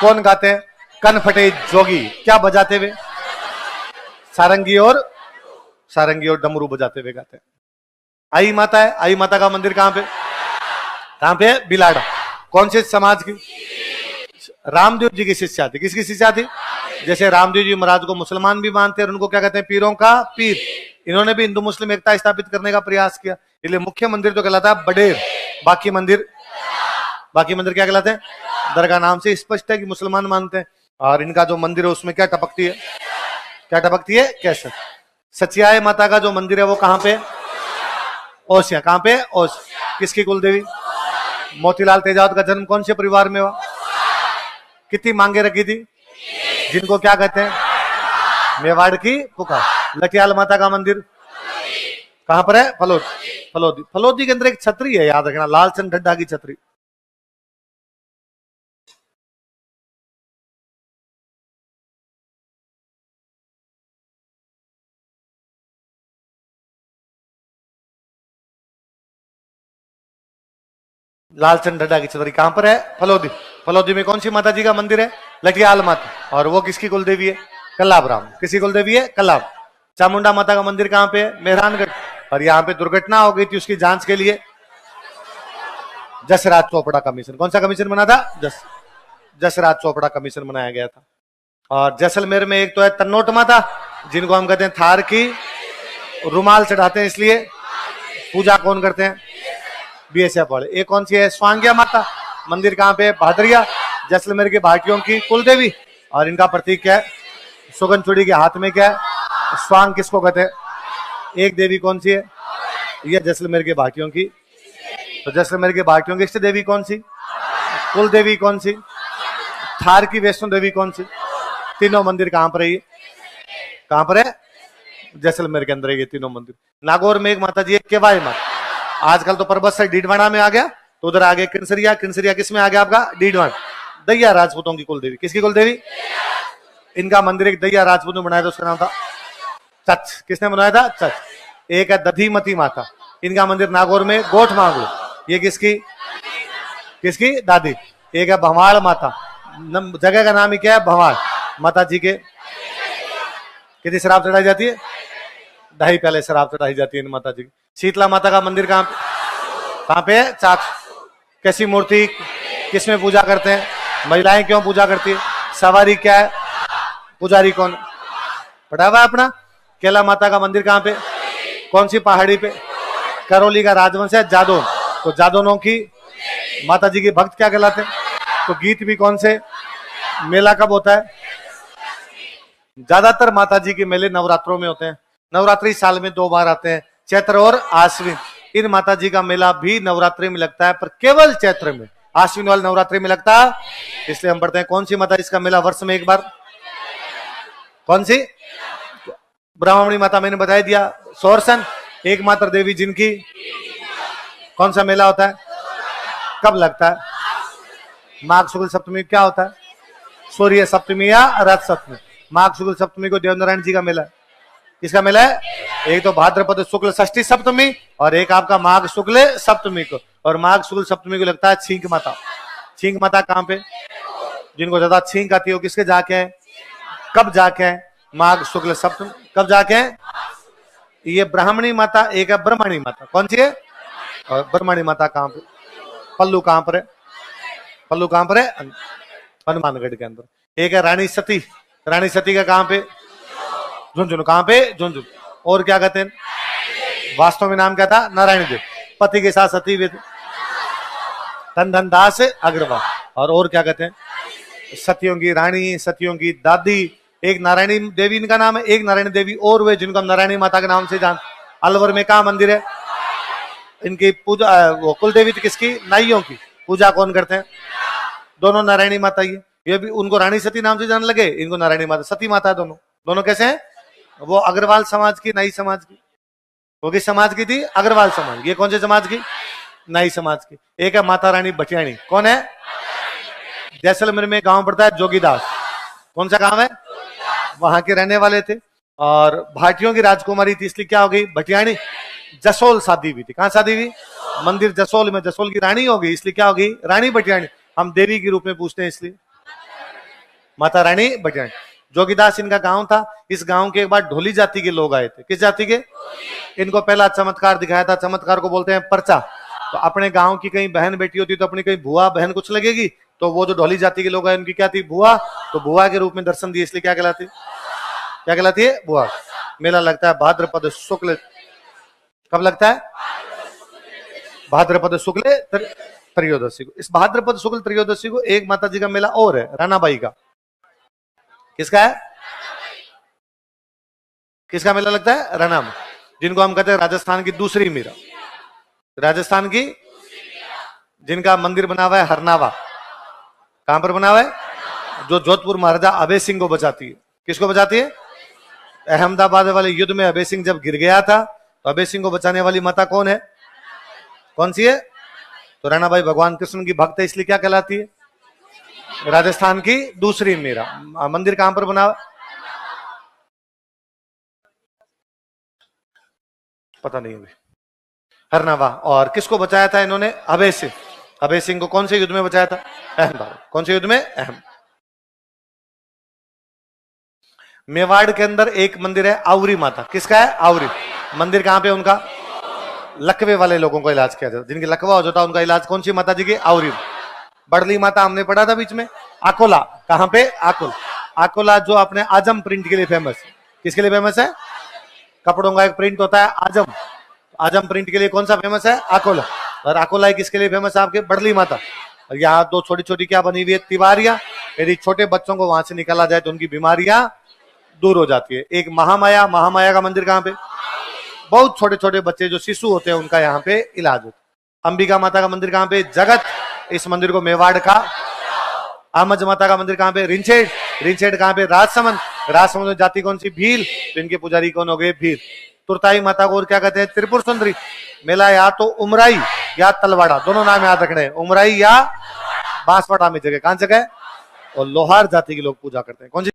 कौन गाते हैं? कन फटे जोगी। क्या बजाते हुए? सारंगी और डमरू बजाते हुए गाते हैं। आई माता है। आई माता का मंदिर कहां पे? कहां पे? बिलाड़ा। कौन से समाज की? रामदेव जी की शिष्या थी। किसकी शिष्या थी? जैसे रामदेव जी महाराज को मुसलमान भी मानते हैं, उनको क्या कहते हैं? पीरों का पीर। इन्होंने भी हिंदू मुस्लिम एकता स्थापित करने का प्रयास किया, इसलिए मुख्य मंदिर तो कहलाता है बडेर, बाकी मंदिर क्या कहलाते हैं? दरगाह। नाम से स्पष्ट है कि मुसलमान मानते हैं। और इनका जो मंदिर है उसमें क्या टपकती है? क्या टपकती है? कैसे? सचियाय माता का जो मंदिर है वो कहां पे? ओसिया। कहां पे? ओस। किसकी कुलदेवी? मोतीलाल तेजावत का जन्म कौन से परिवार में हुआ? कितनी मांगे रखी थी? जिनको क्या कहते हैं? मेवाड़ की पुकार। लटियाल माता का मंदिर कहां पर है? फलोदी। फलोदी, फलोदी के अंदर एक छतरी है, याद रखना, लालचंद ढड्डा की छतरी। लालचंद ढड्डा की छतरी कहां पर है? फलोदी। फलोदी में कौन सी माता जी का मंदिर है? लटियाल माता। और वो किसकी कुलदेवी है? कल्लाब्राह्मण। किसी कुलदेवी है? कल्लाब। चामुंडा माता का मंदिर कहां पे है? मेहरानगढ़। और यहाँ पे दुर्घटना हो गई थी, उसकी जांच के लिए जसराज चोपड़ा कमीशन। कौन सा कमीशन बना था? जसराज चोपड़ा कमीशन बनाया गया था। और जैसलमेर में एक तो है तन्नोट माता, जिनको हम कहते हैं थार की रुमाल चढ़ाते हैं, इसलिए पूजा कौन करते हैं? बीएसएफ वाले। एक कौन सी है? स्वांग्या माता। मंदिर कहां पे है? भादरिया। जैसलमेर के भाटियों की कुलदेवी। और इनका प्रतीक क्या है? सुगन चूड़ी के हाथ में क्या है? स्वांग किसको कहते हैं? एक देवी कौन सी है? यह जैसलमेर के भाटियों की। तो जैसलमेर के भाटियों की इष्ट देवी कौन सी? कुल देवी कौन सी? थार की वैष्णो देवी कौन सी? तीनों मंदिर कहां पर है? ये कहां पर है? जैसलमेर के अंदर है ये तीनों मंदिर। नागौर में एक माता जी है केवाई माता। आजकल तो पर्वत से डीडवाना में आ गया, तो उधर आ गया किनसरिया। किनसरिया किस में आ गया आपका? डीडवाना। दैया राजपूतों की कुलदेवी। किसकी कुलदेवी? इनका मंदिर एक दैया राजपूत ने बनाया था, उसका नाम था चच। किसने बनाया था? चच। एक है दधीमती माता, इनका मंदिर नागौर में गोठ मांगू। ये किसकी? किसकी? दादी। एक है भवाड़ माता, जगह का नाम ही क्या है? भवाड़। माता जी के कितनी शराब चढ़ाई जाती है? 2.5 प्याले शराब चढ़ाई जाती है इन माता जी की। शीतला माता का मंदिर कहां पे है? चाक। कैसी मूर्ति? किसमें पूजा करते हैं? महिलाएं क्यों पूजा करती है? सवारी क्या है? पुजारी कौन? पढ़ा हुआ अपना। केला माता का मंदिर कहां पे? कौन सी पहाड़ी पे? करौली का राजवंश है जादौन। तो जादौनों की माता जी के भक्त क्या कहलाते हैं? तो गीत भी कौन से? मेला कब होता है? ज्यादातर माता जी के मेले नवरात्रों में होते हैं। नवरात्रि साल में 2 बार आते हैं, चैत्र और आश्विन। इन माता जी का मेला भी नवरात्रि में लगता है, पर केवल चैत्र में। आश्विन वाले नवरात्रि में लगता है, इसलिए हम पढ़ते हैं कौन सी माता जिसका मेला वर्ष में एक बार? कौन सी? ब्राह्मणी माता मैंने बता दिया। सोरसन एक मात्र देवी जिनकी कौन सा मेला होता है? कब लगता है? माघ शुक्ल सप्तमी। क्या होता है? सूर्य सप्तमी या रथ सप्तमी। माघ शुक्ल सप्तमी को देवनारायण जी का मेला है। किसका मेला है? एक तो भाद्रपद शुक्ल षष्ठी सप्तमी, और एक आपका माघ शुक्ल सप्तमी को। और माघ शुक्ल सप्तमी को लगता है छींक माता। छींक माता कहां पे? जिनको ज्यादा छींक आती है वो किसके जाके हैं? कब जाके हैं? माघ शुक्ल सप्तमी। कब जाके हैं? ये ब्राह्मणी माता। एक है ब्रह्मणी माता। कौन सी है? और ब्रह्मणी माता कहां पे? पल्लू कहां पर है? पल्लू कहां पर है? हनुमानगढ़ के अंदर। एक है रानी सती। रानी सती का कहां पे? झुंझुनू। कहां पे? झुंझुनू। और क्या कहते हैं? वास्तव में नाम क्या था? नारायण देव। पति के साथ सती वे धन धन दास अग्रवाल। और क्या कहते हैं? सतियों की रानी, सतियों की दादी। एक नारायणी देवी इनका नाम है, एक नारायणी देवी और वे जिनको हम नारायणी माता के नाम से जान। अलवर में कहा मंदिर है इनकी? पूजा वो कुल देवी किसकी? नाइयों की। पूजा कौन करते हैं? दोनों नारायणी माता ही। ये भी उनको रानी सती नाम से जान लगे, इनको नारायणी माता सती माता है। दोनों कैसे हैं? वो अग्रवाल समाज की, नाई समाज की। वो किस समाज की थी? अग्रवाल समाज। ये कौन से समाज की? नाई समाज की। एक है माता रानी भटियाणी। कौन है? जैसलमेर में गांव पड़ता है जोगीदास। कौन सा गांव है? वहां के रहने वाले थे, और भाटियों की राजकुमारी थी, इसलिए क्या हो गई? भटियाणी। जसोल शादी हुई थी। कहां शादी हुई? मंदिर जसोल में। जसोल की रानी हो गई, इसलिए क्या हो गई? रानी भटियाणी। हम देवी के रूप में पूछते हैं, इसलिए माता रानी भटियाणी। जोगीदास इनका गांव था। इस गांव के एक बार ढोली जाति के लोग आए थे। किस जाति के? इनको पहला चमत्कार दिखाया था। चमत्कार को बोलते हैं पर्चा। तो अपने गांव की कहीं बहन बेटी होती तो अपनी कहीं बुआ बहन कुछ लगेगी, तो वो जो ढोली जाति के लोग हैं उनकी क्या थी? बुआ। तो बुआ के रूप में दर्शन दिए, इसलिए क्या कहलाती? क्या कहलाती है? बुआ। मेला लगता है भाद्रपद शुक्ल। कब लगता है? भाद्रपद शुक्ल त्रयोदशी को। इस भाद्रपद शुक्ल त्रयोदशी को एक माता जी का मेला और है, रानाबाई का। किसका है? किसका मेला लगता है? राना, जिनको हम कहते हैं राजस्थान की दूसरी मीरा। राजस्थान की जिनका मंदिर बना हुआ है हरनावा। कहां पर बना हुआ है? जो जोधपुर महाराजा अभय सिंह को बचाती है। किसको बचाती है? अहमदाबाद वाले युद्ध में अभय सिंह जब गिर गया था तो अभय सिंह को बचाने वाली माता कौन है? कौन सी है? तो राणा भाई भगवान कृष्ण की भक्त है, इसलिए क्या कहलाती है? राजस्थान की दूसरी मीरा। मंदिर कहां पर बना? पता नहीं अभी। हरनावा। और किसको बचाया था इन्होंने? अभय सिंह। अभय सिंह को कौन से युद्ध में बचाया था? अहमदाबाद। कौन से युद्ध में? अहम। मेवाड़ के अंदर एक मंदिर है आवरी माता। किसका है? आवरी। मंदिर कहां पे उनका? लकवे वाले लोगों को इलाज किया जाता, जिनके लकवा हो जाता है उनका इलाज कौन सी माता जी की? आवरी। बड़ली माता हमने पढ़ा था बीच में। अकोला। कहां पे? अकोला। अकोला जो अपने आजम प्रिंट के लिए फेमस है। किसके लिए फेमस है? कपड़ों का एक प्रिंट होता है आजम। आजम प्रिंट के लिए कौन सा फेमस है? अकोला। और अकोला किसके लिए फेमस है? आपके बड़ली माता। और यहाँ दो छोटी छोटी क्या बनी हुई है? तिवारियां। यदि छोटे बच्चों को वहां से निकाला जाए तो उनकी बीमारियां दूर हो जाती है। एक महामाया। महामाया का मंदिर कहां पे? बहुत छोटे छोटे बच्चे जो शिशु होते हैं उनका यहाँ पे इलाज होता है। अंबिका माता का मंदिर कहां पे? जगत। इस मंदिर को मेवाड़ का। आमज माता का मंदिर कहां पे? रिंचेड। रिंचेड कहां पे? राजसमंद। राजसमंद में जाति कौन सी? भील। तो इनके पुजारी कौन हो गए? भील। तुरताई माता को और क्या कहते हैं? त्रिपुर सुंदरी। मेला या तो उमराई या तलवाड़ा, दोनों नाम याद रखने हैं। उमराई या बांसवाड़ा में जगह। कहां जगह? और लोहार जाति के लोग पूजा करते हैं। कौन सी?